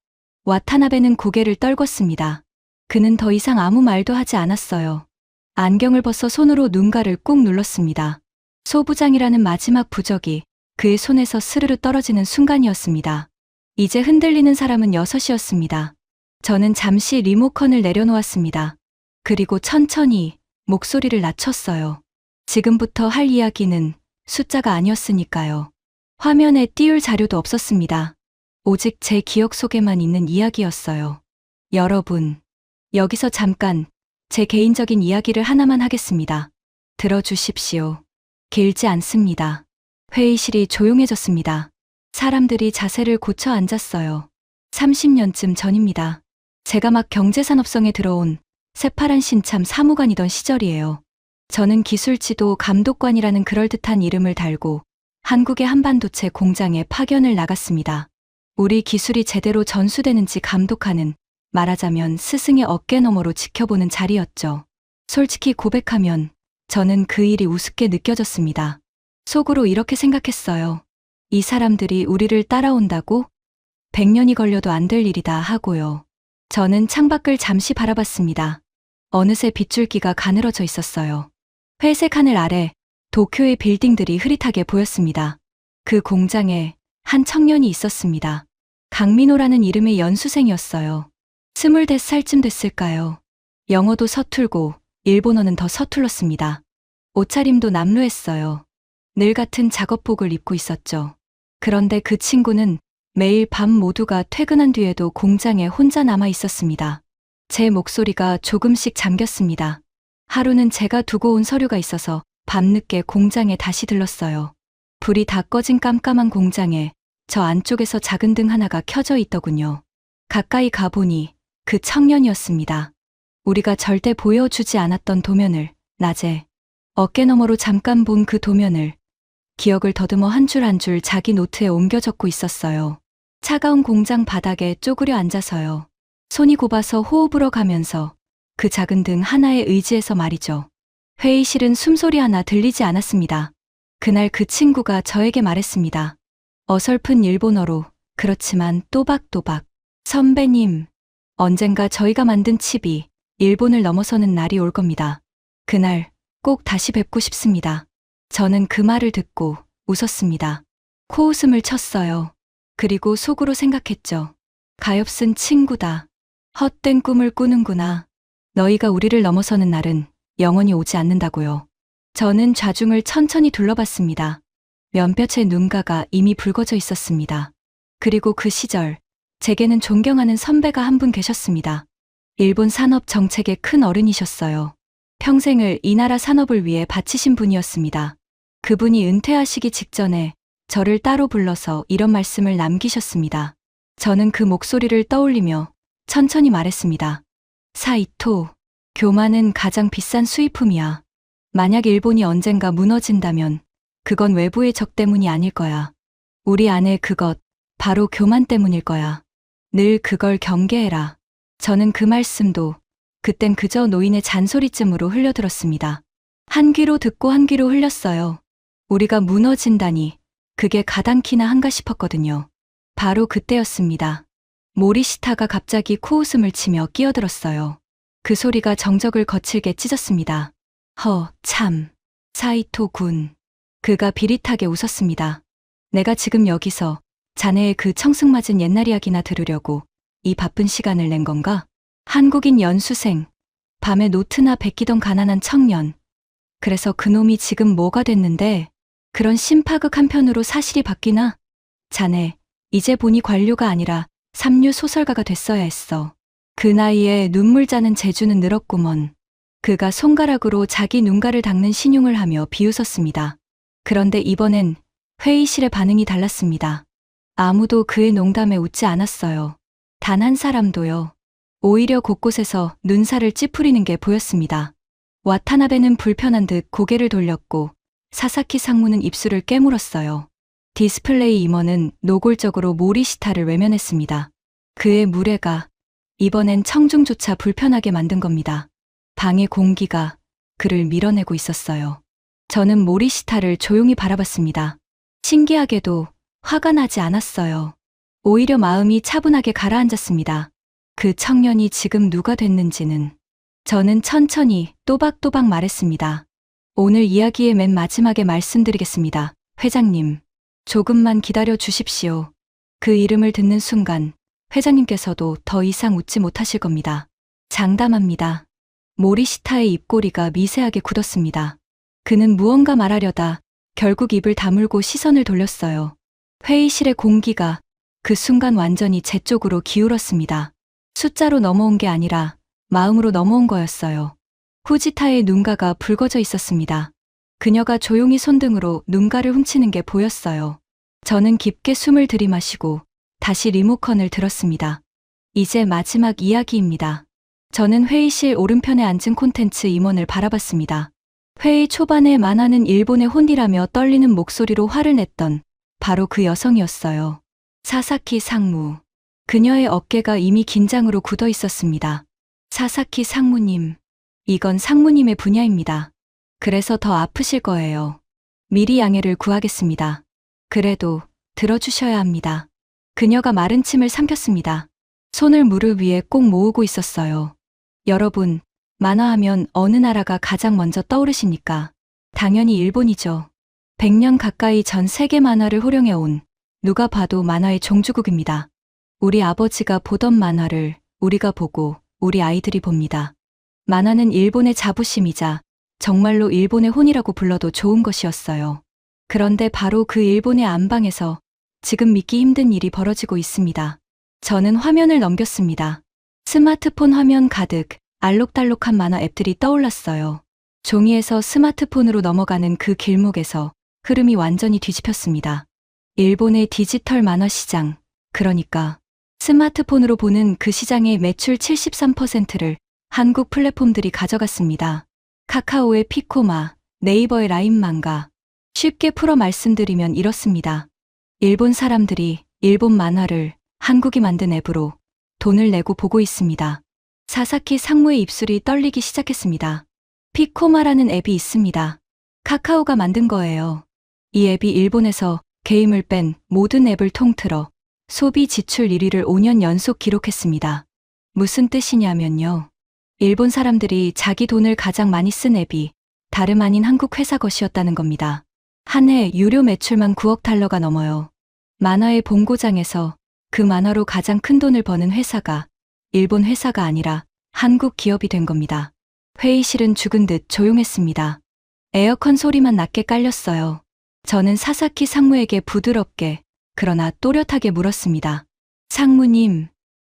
와타나베는 고개를 떨궜습니다. 그는 더 이상 아무 말도 하지 않았어요. 안경을 벗어 손으로 눈가를 꾹 눌렀습니다. 소부장이라는 마지막 부적이 그의 손에서 스르르 떨어지는 순간이었습니다. 이제 흔들리는 사람은 6이었습니다. 저는 잠시 리모컨을 내려놓았습니다. 그리고 천천히 목소리를 낮췄어요. 지금부터 할 이야기는 숫자가 아니었으니까요. 화면에 띄울 자료도 없었습니다. 오직 제 기억 속에만 있는 이야기였어요. 여러분, 여기서 잠깐 제 개인적인 이야기를 하나만 하겠습니다. 들어주십시오. 길지 않습니다. 회의실이 조용해졌습니다. 사람들이 자세를 고쳐 앉았어요. 30년쯤 전입니다. 제가 막 경제산업성에 들어온 새파란 신참 사무관이던 시절이에요. 저는 기술지도 감독관이라는 그럴듯한 이름을 달고 한국의 한반도체 공장에 파견을 나갔습니다. 우리 기술이 제대로 전수되는지 감독하는, 말하자면 스승의 어깨너머로 지켜보는 자리였죠. 솔직히 고백하면 저는 그 일이 우습게 느껴졌습니다. 속으로 이렇게 생각했어요. 이 사람들이 우리를 따라온다고? 100년이 걸려도 안 될 일이다 하고요. 저는 창밖을 잠시 바라봤습니다. 어느새 빗줄기가 가늘어져 있었어요. 회색 하늘 아래 도쿄의 빌딩들이 흐릿하게 보였습니다. 그 공장에 한 청년이 있었습니다. 강민호라는 이름의 연수생이었어요. 25살쯤 됐을까요? 영어도 서툴고 일본어는 더 서툴렀습니다. 옷차림도 남루했어요. 늘 같은 작업복을 입고 있었죠. 그런데 그 친구는 매일 밤 모두가 퇴근한 뒤에도 공장에 혼자 남아 있었습니다. 제 목소리가 조금씩 잠겼습니다. 하루는 제가 두고 온 서류가 있어서 밤늦게 공장에 다시 들렀어요. 불이 다 꺼진 깜깜한 공장에 저 안쪽에서 작은 등 하나가 켜져 있더군요. 가까이 가보니 그 청년이었습니다. 우리가 절대 보여주지 않았던 도면을 낮에 어깨너머로 잠깐 본 그 도면을 기억을 더듬어 한 줄 한 줄 자기 노트에 옮겨 적고 있었어요. 차가운 공장 바닥에 쪼그려 앉아서요. 손이 곱아서 호흡으로 가면서 그 작은 등 하나에 의지해서 말이죠. 회의실은 숨소리 하나 들리지 않았습니다. 그날 그 친구가 저에게 말했습니다. 어설픈 일본어로, 그렇지만 또박또박. 선배님, 언젠가 저희가 만든 칩이 일본을 넘어서는 날이 올 겁니다. 그날 꼭 다시 뵙고 싶습니다. 저는 그 말을 듣고 웃었습니다. 코웃음을 쳤어요. 그리고 속으로 생각했죠. 가엾은 친구다. 헛된 꿈을 꾸는구나. 너희가 우리를 넘어서는 날은 영원히 오지 않는다고요. 저는 좌중을 천천히 둘러봤습니다. 면볕의 눈가가 이미 붉어져 있었습니다. 그리고 그 시절 제게는 존경하는 선배가 한 분 계셨습니다. 일본 산업 정책의 큰 어른이셨어요. 평생을 이 나라 산업을 위해 바치신 분이었습니다. 그분이 은퇴하시기 직전에 저를 따로 불러서 이런 말씀을 남기셨습니다. 저는 그 목소리를 떠올리며 천천히 말했습니다. 사이토, 교만은 가장 비싼 수입품이야. 만약 일본이 언젠가 무너진다면 그건 외부의 적 때문이 아닐 거야. 우리 안에 그것, 바로 교만 때문일 거야. 늘 그걸 경계해라. 저는 그 말씀도 그땐 그저 노인의 잔소리쯤으로 흘려들었습니다. 한 귀로 듣고 한 귀로 흘렸어요. 우리가 무너진다니 그게 가당키나 한가 싶었거든요. 바로 그때였습니다. 모리시타가 갑자기 코웃음을 치며 끼어들었어요. 그 소리가 정적을 거칠게 찢었습니다. 참. 사이토 군. 그가 비릿하게 웃었습니다. 내가 지금 여기서 자네의 그 청승맞은 옛날 이야기나 들으려고 이 바쁜 시간을 낸 건가? 한국인 연수생, 밤에 노트나 베끼던 가난한 청년. 그래서 그놈이 지금 뭐가 됐는데 그런 심파극 한편으로 사실이 바뀌나? 자네, 이제 보니 관료가 아니라 삼류 소설가가 됐어야 했어. 그 나이에 눈물 자는 재주는 늘었구먼. 그가 손가락으로 자기 눈가를 닦는 신용을 하며 비웃었습니다. 그런데 이번엔 회의실의 반응이 달랐습니다. 아무도 그의 농담에 웃지 않았어요. 단 한 사람도요. 오히려 곳곳에서 눈살을 찌푸리는 게 보였습니다. 와타나베는 불편한 듯 고개를 돌렸고 사사키 상무는 입술을 깨물었어요. 디스플레이 임원은 노골적으로 모리시타를 외면했습니다. 그의 무례가 이번엔 청중조차 불편하게 만든 겁니다. 방의 공기가 그를 밀어내고 있었어요. 저는 모리시타를 조용히 바라봤습니다. 신기하게도 화가 나지 않았어요. 오히려 마음이 차분하게 가라앉았습니다. 그 청년이 지금 누가 됐는지는. 저는 천천히 또박또박 말했습니다. 오늘 이야기의 맨 마지막에 말씀드리겠습니다. 회장님, 조금만 기다려 주십시오. 그 이름을 듣는 순간 회장님께서도 더 이상 웃지 못하실 겁니다. 장담합니다. 모리시타의 입꼬리가 미세하게 굳었습니다. 그는 무언가 말하려다 결국 입을 다물고 시선을 돌렸어요. 회의실의 공기가 그 순간 완전히 제 쪽으로 기울었습니다. 숫자로 넘어온 게 아니라 마음으로 넘어온 거였어요. 후지타의 눈가가 붉어져 있었습니다. 그녀가 조용히 손등으로 눈가를 훔치는 게 보였어요. 저는 깊게 숨을 들이마시고 다시 리모컨을 들었습니다. 이제 마지막 이야기입니다. 저는 회의실 오른편에 앉은 콘텐츠 임원을 바라봤습니다. 회의 초반에 만화는 일본의 혼이라며 떨리는 목소리로 화를 냈던 바로 그 여성이었어요. 사사키 상무. 그녀의 어깨가 이미 긴장으로 굳어 있었습니다. 사사키 상무님, 이건 상무님의 분야입니다. 그래서 더 아프실 거예요. 미리 양해를 구하겠습니다. 그래도 들어주셔야 합니다. 그녀가 마른 침을 삼켰습니다. 손을 무릎 위에 꼭 모으고 있었어요. 여러분, 만화하면 어느 나라가 가장 먼저 떠오르십니까? 당연히 일본이죠. 100년 가까이 전 세계 만화를 호령해온 누가 봐도 만화의 종주국입니다. 우리 아버지가 보던 만화를 우리가 보고 우리 아이들이 봅니다. 만화는 일본의 자부심이자 정말로 일본의 혼이라고 불러도 좋은 것이었어요. 그런데 바로 그 일본의 안방에서 지금 믿기 힘든 일이 벌어지고 있습니다. 저는 화면을 넘겼습니다. 스마트폰 화면 가득 알록달록한 만화 앱들이 떠올랐어요. 종이에서 스마트폰으로 넘어가는 그 길목에서 흐름이 완전히 뒤집혔습니다. 일본의 디지털 만화 시장, 그러니까 스마트폰으로 보는 그 시장의 매출 73%를 한국 플랫폼들이 가져갔습니다. 카카오의 피코마, 네이버의 라인만가. 쉽게 풀어 말씀드리면 이렇습니다. 일본 사람들이 일본 만화를 한국이 만든 앱으로 돈을 내고 보고 있습니다. 사사키 상무의 입술이 떨리기 시작했습니다. 피코마라는 앱이 있습니다. 카카오가 만든 거예요. 이 앱이 일본에서 게임을 뺀 모든 앱을 통틀어 소비 지출 1위를 5년 연속 기록했습니다. 무슨 뜻이냐면요. 일본 사람들이 자기 돈을 가장 많이 쓴 앱이 다름 아닌 한국 회사 것이었다는 겁니다. 한 해 유료 매출만 9억 달러가 넘어요. 만화의 본고장에서 그 만화로 가장 큰 돈을 버는 회사가 일본 회사가 아니라 한국 기업이 된 겁니다. 회의실은 죽은 듯 조용했습니다. 에어컨 소리만 낮게 깔렸어요. 저는 사사키 상무에게 부드럽게 그러나 또렷하게 물었습니다. 상무님,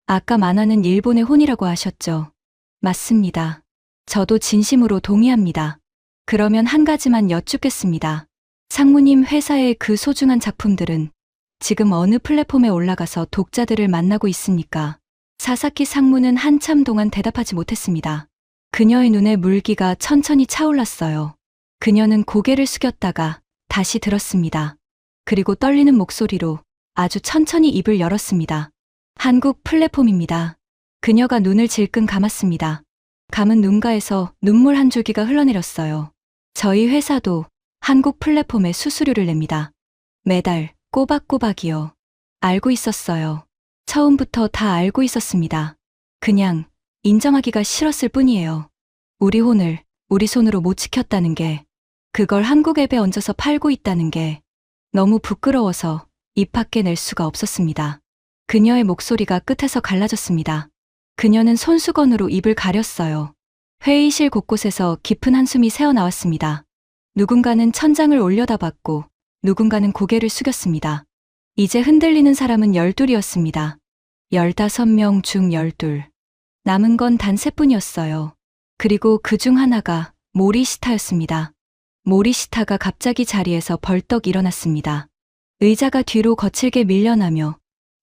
아까 만화는 일본의 혼이라고 하셨죠? 맞습니다. 저도 진심으로 동의합니다. 그러면 한 가지만 여쭙겠습니다. 상무님 회사의 그 소중한 작품들은 지금 어느 플랫폼에 올라가서 독자들을 만나고 있습니까? 사사키 상무는 한참 동안 대답하지 못했습니다. 그녀의 눈에 물기가 천천히 차올랐어요. 그녀는 고개를 숙였다가 다시 들었습니다. 그리고 떨리는 목소리로 아주 천천히 입을 열었습니다. 한국 플랫폼입니다. 그녀가 눈을 질끈 감았습니다. 감은 눈가에서 눈물 한 줄기가 흘러내렸어요. 저희 회사도 한국 플랫폼에 수수료를 냅니다. 매달 꼬박꼬박이요. 알고 있었어요. 처음부터 다 알고 있었습니다. 그냥 인정하기가 싫었을 뿐이에요. 우리 혼을 우리 손으로 못 지켰다는 게, 그걸 한국 앱에 얹어서 팔고 있다는 게 너무 부끄러워서 입 밖에 낼 수가 없었습니다. 그녀의 목소리가 끝에서 갈라졌습니다. 그녀는 손수건으로 입을 가렸어요. 회의실 곳곳에서 깊은 한숨이 새어나왔습니다. 누군가는 천장을 올려다봤고 누군가는 고개를 숙였습니다. 이제 흔들리는 사람은 12이었습니다. 15명 중 12. 남은 건 단 3뿐이었어요. 그리고 그 중 하나가 모리시타였습니다. 모리시타가 갑자기 자리에서 벌떡 일어났습니다. 의자가 뒤로 거칠게 밀려나며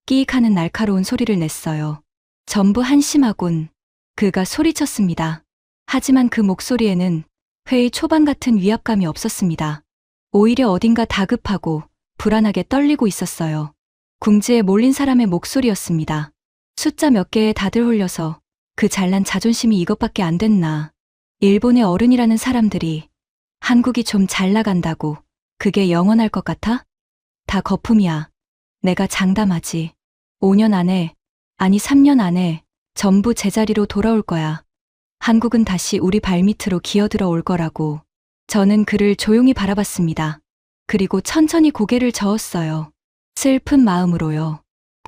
끼익 하는 날카로운 소리를 냈어요. 전부 한심하군. 그가 소리쳤습니다. 하지만 그 목소리에는 회의 초반 같은 위압감이 없었습니다. 오히려 어딘가 다급하고 불안하게 떨리고 있었어요. 궁지에 몰린 사람의 목소리였습니다. 숫자 몇 개에 다들 홀려서 그 잘난 자존심이 이것밖에 안 됐나. 일본의 어른이라는 사람들이 한국이 좀 잘 나간다고 그게 영원할 것 같아? 다 거품이야. 내가 장담하지. 5년 안에, 아니 3년 안에 전부 제자리로 돌아올 거야. 한국은 다시 우리 발밑으로 기어들어 올 거라고. 저는 그를 조용히 바라봤습니다. 그리고 천천히 고개를 저었어요. 슬픈 마음으로요.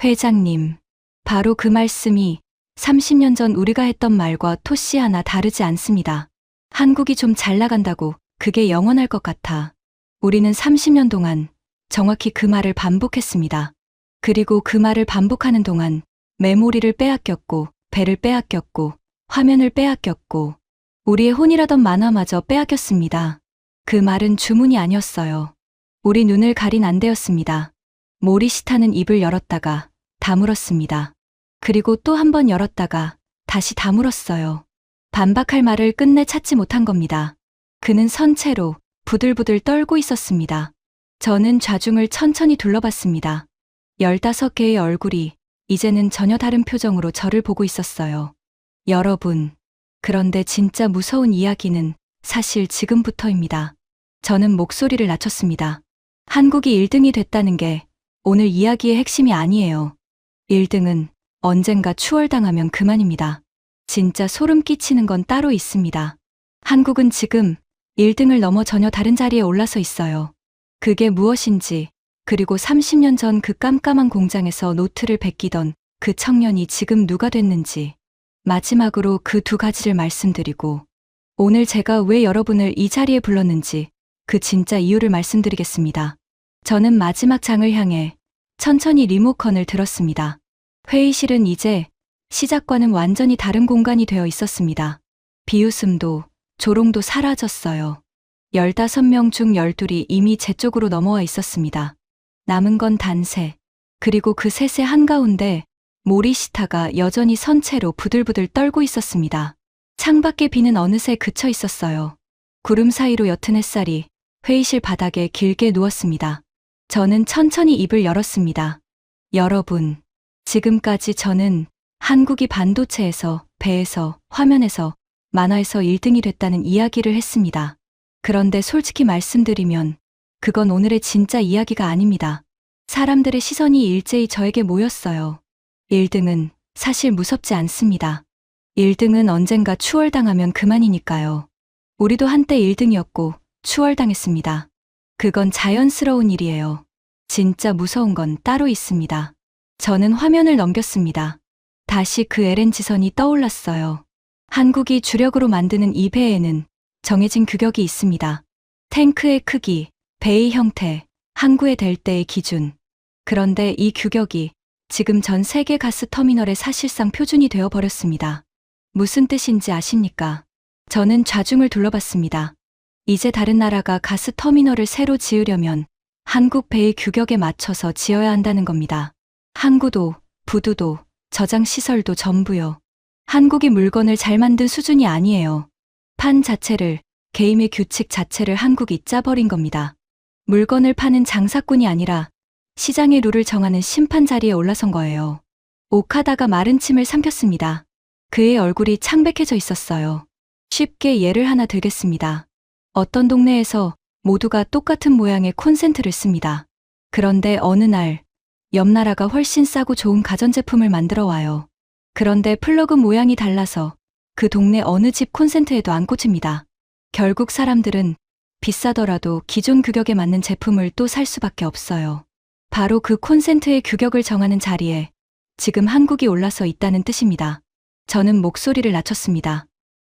회장님, 바로 그 말씀이 30년 전 우리가 했던 말과 토씨 하나 다르지 않습니다. 한국이 좀 잘 나간다고 그게 영원할 것 같아. 우리는 30년 동안 정확히 그 말을 반복했습니다. 그리고 그 말을 반복하는 동안 메모리를 빼앗겼고, 배를 빼앗겼고, 화면을 빼앗겼고, 우리의 혼이라던 만화마저 빼앗겼습니다. 그 말은 주문이 아니었어요. 우리 눈을 가린 안대였습니다. 모리시타는 입을 열었다가 다물었습니다. 그리고 또 한 번 열었다가 다시 다물었어요. 반박할 말을 끝내 찾지 못한 겁니다. 그는 선체로 부들부들 떨고 있었습니다. 저는 좌중을 천천히 둘러봤습니다. 15개의 얼굴이 이제는 전혀 다른 표정으로 저를 보고 있었어요. 여러분, 그런데 진짜 무서운 이야기는 사실 지금부터입니다. 저는 목소리를 낮췄습니다. 한국이 1등이 됐다는 게 오늘 이야기의 핵심이 아니에요. 1등은 언젠가 추월당하면 그만입니다. 진짜 소름 끼치는 건 따로 있습니다. 한국은 지금 1등을 넘어 전혀 다른 자리에 올라서 있어요. 그게 무엇인지, 그리고 30년 전 그 깜깜한 공장에서 노트를 베끼던 그 청년이 지금 누가 됐는지, 마지막으로 그 두 가지를 말씀드리고, 오늘 제가 왜 여러분을 이 자리에 불렀는지 그 진짜 이유를 말씀드리겠습니다. 저는 마지막 장을 향해 천천히 리모컨을 들었습니다. 회의실은 이제 시작과는 완전히 다른 공간이 되어 있었습니다. 비웃음도 조롱도 사라졌어요. 15명 중 12이 이미 제 쪽으로 넘어와 있었습니다. 남은 건 단 3. 그리고 그 셋의 한가운데 모리시타가 여전히 선체로 부들부들 떨고 있었습니다. 창밖의 비는 어느새 그쳐 있었어요. 구름 사이로 옅은 햇살이 회의실 바닥에 길게 누웠습니다. 저는 천천히 입을 열었습니다. 여러분, 지금까지 저는 한국이 반도체에서, 배에서, 화면에서, 만화에서 1등이 됐다는 이야기를 했습니다. 그런데 솔직히 말씀드리면 그건 오늘의 진짜 이야기가 아닙니다. 사람들의 시선이 일제히 저에게 모였어요. 1등은 사실 무섭지 않습니다. 1등은 언젠가 추월당하면 그만이니까요. 우리도 한때 1등이었고 추월당했습니다. 그건 자연스러운 일이에요. 진짜 무서운 건 따로 있습니다. 저는 화면을 넘겼습니다. 다시 그 LN지선이 떠올랐어요. 한국이 주력으로 만드는 이 배에는 정해진 규격이 있습니다. 탱크의 크기, 배의 형태, 항구에 댈 때의 기준. 그런데 이 규격이 지금 전 세계 가스 터미널의 사실상 표준이 되어 버렸습니다. 무슨 뜻인지 아십니까? 저는 좌중을 둘러봤습니다. 이제 다른 나라가 가스 터미널을 새로 지으려면 한국 배의 규격에 맞춰서 지어야 한다는 겁니다. 항구도, 부두도, 저장 시설도 전부요. 한국이 물건을 잘 만든 수준이 아니에요. 판 자체를, 게임의 규칙 자체를 한국이 짜버린 겁니다. 물건을 파는 장사꾼이 아니라 시장의 룰을 정하는 심판 자리에 올라선 거예요. 오카다가 마른 침을 삼켰습니다. 그의 얼굴이 창백해져 있었어요. 쉽게 예를 하나 들겠습니다. 어떤 동네에서 모두가 똑같은 모양의 콘센트를 씁니다. 그런데 어느 날, 옆 나라가 훨씬 싸고 좋은 가전제품을 만들어 와요. 그런데 플러그 모양이 달라서 그 동네 어느 집 콘센트에도 안 꽂힙니다. 결국 사람들은 비싸더라도 기존 규격에 맞는 제품을 또 살 수밖에 없어요. 바로 그 콘센트의 규격을 정하는 자리에 지금 한국이 올라서 있다는 뜻입니다. 저는 목소리를 낮췄습니다.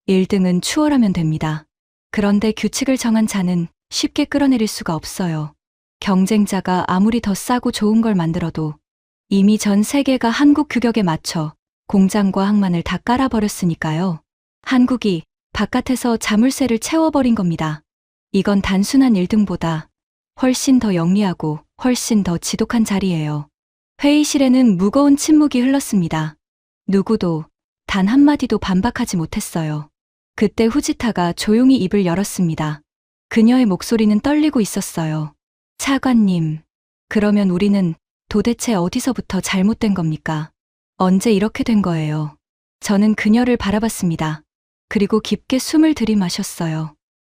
1등은 추월하면 됩니다. 그런데 규칙을 정한 자는 쉽게 끌어내릴 수가 없어요. 경쟁자가 아무리 더 싸고 좋은 걸 만들어도 이미 전 세계가 한국 규격에 맞춰 공장과 항만을 다 깔아버렸으니까요. 한국이 바깥에서 자물쇠를 채워버린 겁니다. 이건 단순한 1등보다 훨씬 더 영리하고 훨씬 더 지독한 자리예요. 회의실에는 무거운 침묵이 흘렀습니다. 누구도 단 한마디도 반박하지 못했어요. 그때 후지타가 조용히 입을 열었습니다. 그녀의 목소리는 떨리고 있었어요. 차관님, 그러면 우리는 도대체 어디서부터 잘못된 겁니까? 언제 이렇게 된 거예요? 저는 그녀를 바라봤습니다. 그리고 깊게 숨을 들이마셨어요.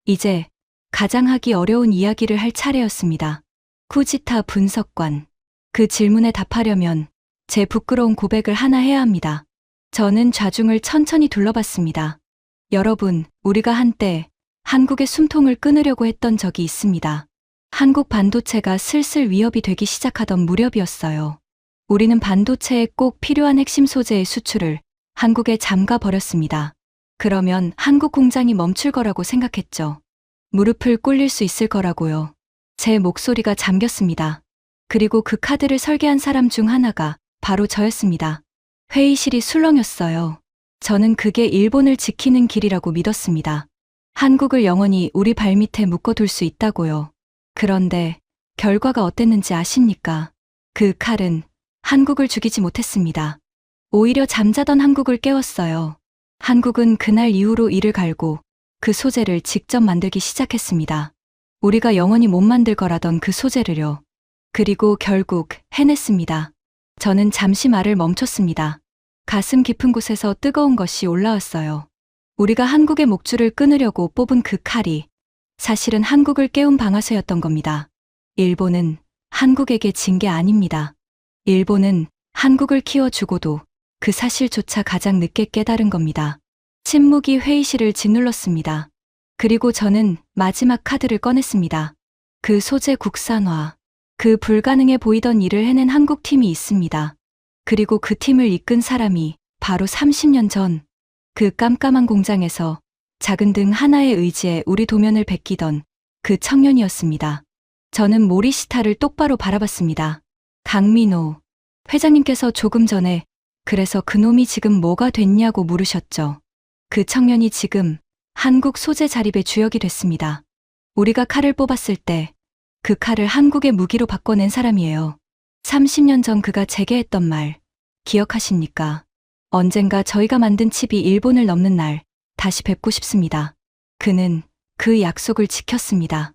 이제 가장 하기 어려운 이야기를 할 차례였습니다. 후지타 분석관. 그 질문에 답하려면 제 부끄러운 고백을 하나 해야 합니다. 저는 좌중을 천천히 둘러봤습니다. 여러분, 우리가 한때 한국의 숨통을 끊으려고 했던 적이 있습니다. 한국 반도체가 슬슬 위협이 되기 시작하던 무렵이었어요. 우리는 반도체에 꼭 필요한 핵심 소재의 수출을 한국에 잠가 버렸습니다. 그러면 한국 공장이 멈출 거라고 생각했죠. 무릎을 꿇릴 수 있을 거라고요. 제 목소리가 잠겼습니다. 그리고 그 카드를 설계한 사람 중 하나가 바로 저였습니다. 회의실이 술렁였어요. 저는 그게 일본을 지키는 길이라고 믿었습니다. 한국을 영원히 우리 발밑에 묶어둘 수 있다고요. 그런데 결과가 어땠는지 아십니까? 그 칼은 한국을 죽이지 못했습니다. 오히려 잠자던 한국을 깨웠어요. 한국은 그날 이후로 이를 갈고 그 소재를 직접 만들기 시작했습니다. 우리가 영원히 못 만들 거라던 그 소재를요. 그리고 결국 해냈습니다. 저는 잠시 말을 멈췄습니다. 가슴 깊은 곳에서 뜨거운 것이 올라왔어요. 우리가 한국의 목줄을 끊으려고 뽑은 그 칼이 사실은 한국을 깨운 방아쇠였던 겁니다. 일본은 한국에게 진 게 아닙니다. 일본은 한국을 키워주고도 그 사실조차 가장 늦게 깨달은 겁니다. 침묵이 회의실을 짓눌렀습니다. 그리고 저는 마지막 카드를 꺼냈습니다. 그 소재 국산화, 그 불가능해 보이던 일을 해낸 한국 팀이 있습니다. 그리고 그 팀을 이끈 사람이 바로 30년 전 그 깜깜한 공장에서 작은 등 하나의 의지에 우리 도면을 베끼던 그 청년이었습니다. 저는 모리시타를 똑바로 바라봤습니다. 강민호 회장님께서 조금 전에 그래서 그놈이 지금 뭐가 됐냐고 물으셨죠. 그 청년이 지금 한국 소재 자립의 주역이 됐습니다. 우리가 칼을 뽑았을 때 그 칼을 한국의 무기로 바꿔낸 사람이에요. 30년 전 그가 제게 했던 말 기억하십니까? 언젠가 저희가 만든 칩이 일본을 넘는 날 다시 뵙고 싶습니다. 그는 그 약속을 지켰습니다.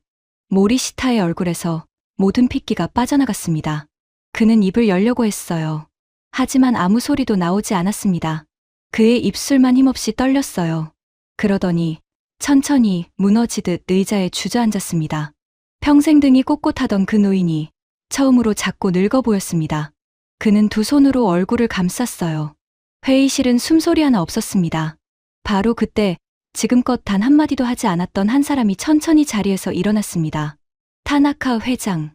모리시타의 얼굴에서 모든 핏기가 빠져나갔습니다. 그는 입을 열려고 했어요. 하지만 아무 소리도 나오지 않았습니다. 그의 입술만 힘없이 떨렸어요. 그러더니 천천히 무너지듯 의자에 주저앉았습니다. 평생 등이 꼿꼿하던 그 노인이 처음으로 작고 늙어 보였습니다. 그는 두 손으로 얼굴을 감쌌어요. 회의실은 숨소리 하나 없었습니다. 바로 그때 지금껏 단 한마디도 하지 않았던 한 사람이 천천히 자리에서 일어났습니다. 타나카 회장.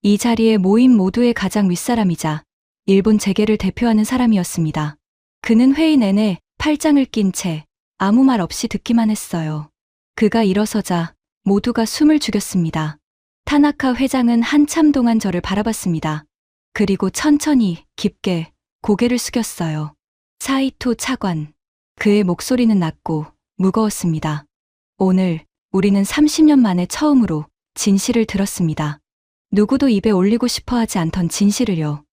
이 자리에 모인 모두의 가장 윗사람이자 일본 재계를 대표하는 사람이었습니다. 그는 회의 내내 팔짱을 낀 채 아무 말 없이 듣기만 했어요. 그가 일어서자 모두가 숨을 죽였습니다. 타나카 회장은 한참 동안 저를 바라봤습니다. 그리고 천천히 깊게 고개를 숙였어요. 사이토 차관. 그의 목소리는 낮고 무거웠습니다. 오늘 우리는 30년 만에 처음으로 진실을 들었습니다. 누구도 입에 올리고 싶어 하지 않던 진실을요.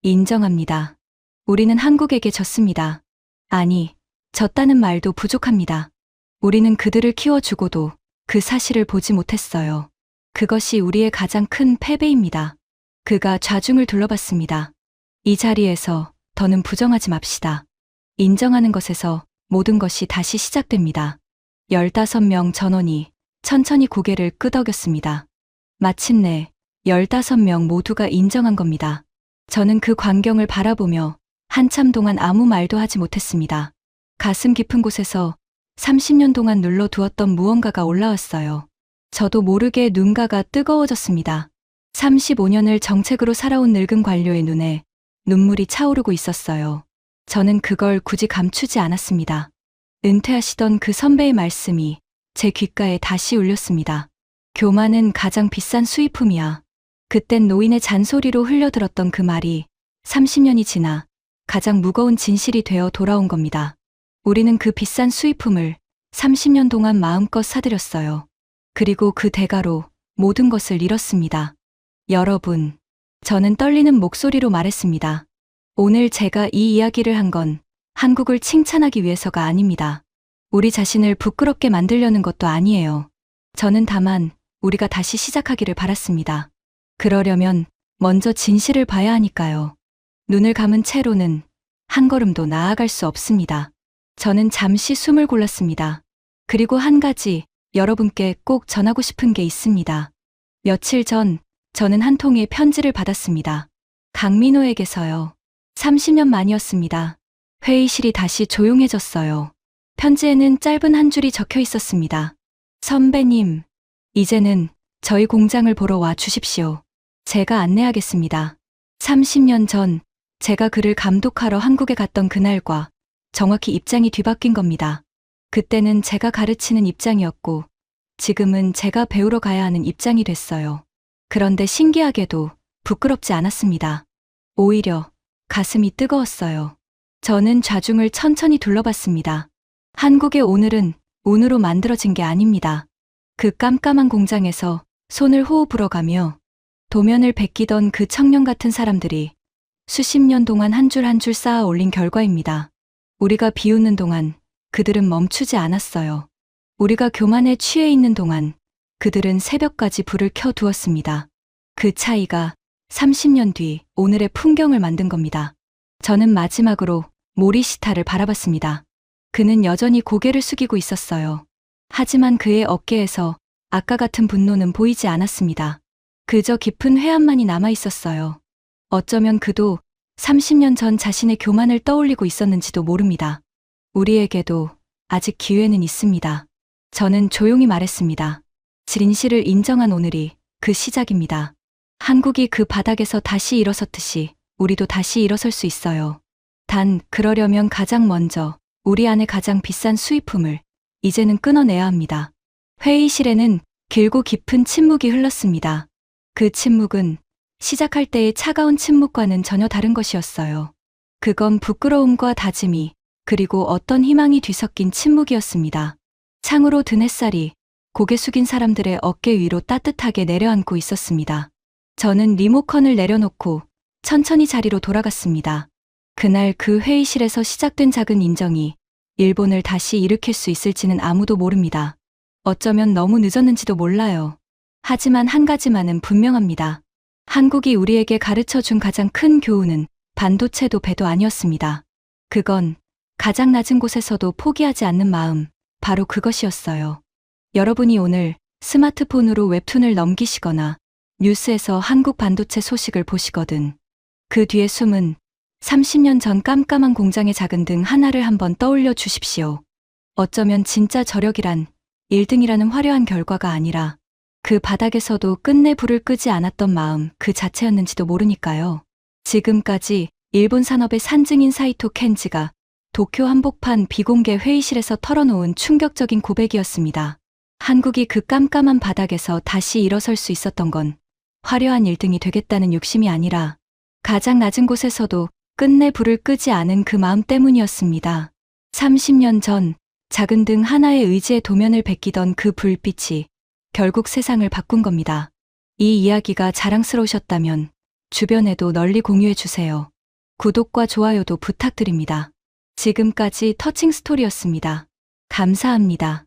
인정합니다. 우리는 한국에게 졌습니다. 아니, 졌다는 말도 부족합니다. 우리는 그들을 키워주고도 그 사실을 보지 못했어요. 그것이 우리의 가장 큰 패배입니다. 그가 좌중을 둘러봤습니다. 이 자리에서 더는 부정하지 맙시다. 인정하는 것에서 모든 것이 다시 시작됩니다. 15명 전원이 천천히 고개를 끄덕였습니다. 마침내 15명 모두가 인정한 겁니다. 저는 그 광경을 바라보며 한참 동안 아무 말도 하지 못했습니다. 가슴 깊은 곳에서 30년 동안 눌러두었던 무언가가 올라왔어요. 저도 모르게 눈가가 뜨거워졌습니다. 35년을 정책으로 살아온 늙은 관료의 눈에 눈물이 차오르고 있었어요. 저는 그걸 굳이 감추지 않았습니다. 은퇴하시던 그 선배의 말씀이 제 귓가에 다시 울렸습니다. 교만은 가장 비싼 수입품이야. 그땐 노인의 잔소리로 흘려들었던 그 말이 30년이 지나 가장 무거운 진실이 되어 돌아온 겁니다. 우리는 그 비싼 수입품을 30년 동안 마음껏 사들였어요. 그리고 그 대가로 모든 것을 잃었습니다. 여러분, 저는 떨리는 목소리로 말했습니다. 오늘 제가 이 이야기를 한 건 한국을 칭찬하기 위해서가 아닙니다. 우리 자신을 부끄럽게 만들려는 것도 아니에요. 저는 다만 우리가 다시 시작하기를 바랐습니다. 그러려면 먼저 진실을 봐야 하니까요. 눈을 감은 채로는 한 걸음도 나아갈 수 없습니다. 저는 잠시 숨을 골랐습니다. 그리고 한 가지 여러분께 꼭 전하고 싶은 게 있습니다. 며칠 전 저는 한 통의 편지를 받았습니다. 강민호에게서요. 30년 만이었습니다. 회의실이 다시 조용해졌어요. 편지에는 짧은 한 줄이 적혀 있었습니다. 선배님, 이제는 저희 공장을 보러 와 주십시오. 제가 안내하겠습니다. 30년 전 제가 그를 감독하러 한국에 갔던 그날과 정확히 입장이 뒤바뀐 겁니다. 그때는 제가 가르치는 입장이었고 지금은 제가 배우러 가야 하는 입장이 됐어요. 그런데 신기하게도 부끄럽지 않았습니다. 오히려 가슴이 뜨거웠어요. 저는 좌중을 천천히 둘러봤습니다. 한국의 오늘은 운으로 만들어진 게 아닙니다. 그 깜깜한 공장에서 손을 호흡 불어가며 도면을 베끼던 그 청년 같은 사람들이 수십 년 동안 한 줄 한 줄 쌓아 올린 결과입니다. 우리가 비웃는 동안 그들은 멈추지 않았어요. 우리가 교만에 취해 있는 동안 그들은 새벽까지 불을 켜두었습니다. 그 차이가 30년 뒤 오늘의 풍경을 만든 겁니다. 저는 마지막으로 모리시타를 바라봤습니다. 그는 여전히 고개를 숙이고 있었어요. 하지만 그의 어깨에서 아까 같은 분노는 보이지 않았습니다. 그저 깊은 회한만이 남아 있었어요. 어쩌면 그도 30년 전 자신의 교만을 떠올리고 있었는지도 모릅니다. 우리에게도 아직 기회는 있습니다. 저는 조용히 말했습니다. 진실을 인정한 오늘이 그 시작입니다. 한국이 그 바닥에서 다시 일어섰듯이 우리도 다시 일어설 수 있어요. 단 그러려면 가장 먼저 우리 안의 가장 비싼 수입품을 이제는 끊어내야 합니다. 회의실에는 길고 깊은 침묵이 흘렀습니다. 그 침묵은 시작할 때의 차가운 침묵과는 전혀 다른 것이었어요. 그건 부끄러움과 다짐이 그리고 어떤 희망이 뒤섞인 침묵이었습니다. 창으로 든 햇살이 고개 숙인 사람들의 어깨 위로 따뜻하게 내려앉고 있었습니다. 저는 리모컨을 내려놓고 천천히 자리로 돌아갔습니다. 그날 그 회의실에서 시작된 작은 인정이 일본을 다시 일으킬 수 있을지는 아무도 모릅니다. 어쩌면 너무 늦었는지도 몰라요. 하지만 한 가지만은 분명합니다. 한국이 우리에게 가르쳐 준 가장 큰 교훈은 반도체도 배도 아니었습니다. 그건 가장 낮은 곳에서도 포기하지 않는 마음, 바로 그것이었어요. 여러분이 오늘 스마트폰으로 웹툰을 넘기시거나 뉴스에서 한국 반도체 소식을 보시거든. 그 뒤에 숨은 30년 전 깜깜한 공장의 작은 등 하나를 한번 떠올려 주십시오. 어쩌면 진짜 저력이란 1등이라는 화려한 결과가 아니라 그 바닥에서도 끝내 불을 끄지 않았던 마음 그 자체였는지도 모르니까요. 지금까지 일본 산업의 산증인 사이토 켄지가 도쿄 한복판 비공개 회의실에서 털어놓은 충격적인 고백이었습니다. 한국이 그 깜깜한 바닥에서 다시 일어설 수 있었던 건 화려한 1등이 되겠다는 욕심이 아니라 가장 낮은 곳에서도 끝내 불을 끄지 않은 그 마음 때문이었습니다. 30년 전 작은 등 하나의 의지의 도면을 베끼던 그 불빛이 결국 세상을 바꾼 겁니다. 이 이야기가 자랑스러우셨다면 주변에도 널리 공유해 주세요. 구독과 좋아요도 부탁드립니다. 지금까지 터칭 스토리였습니다. 감사합니다.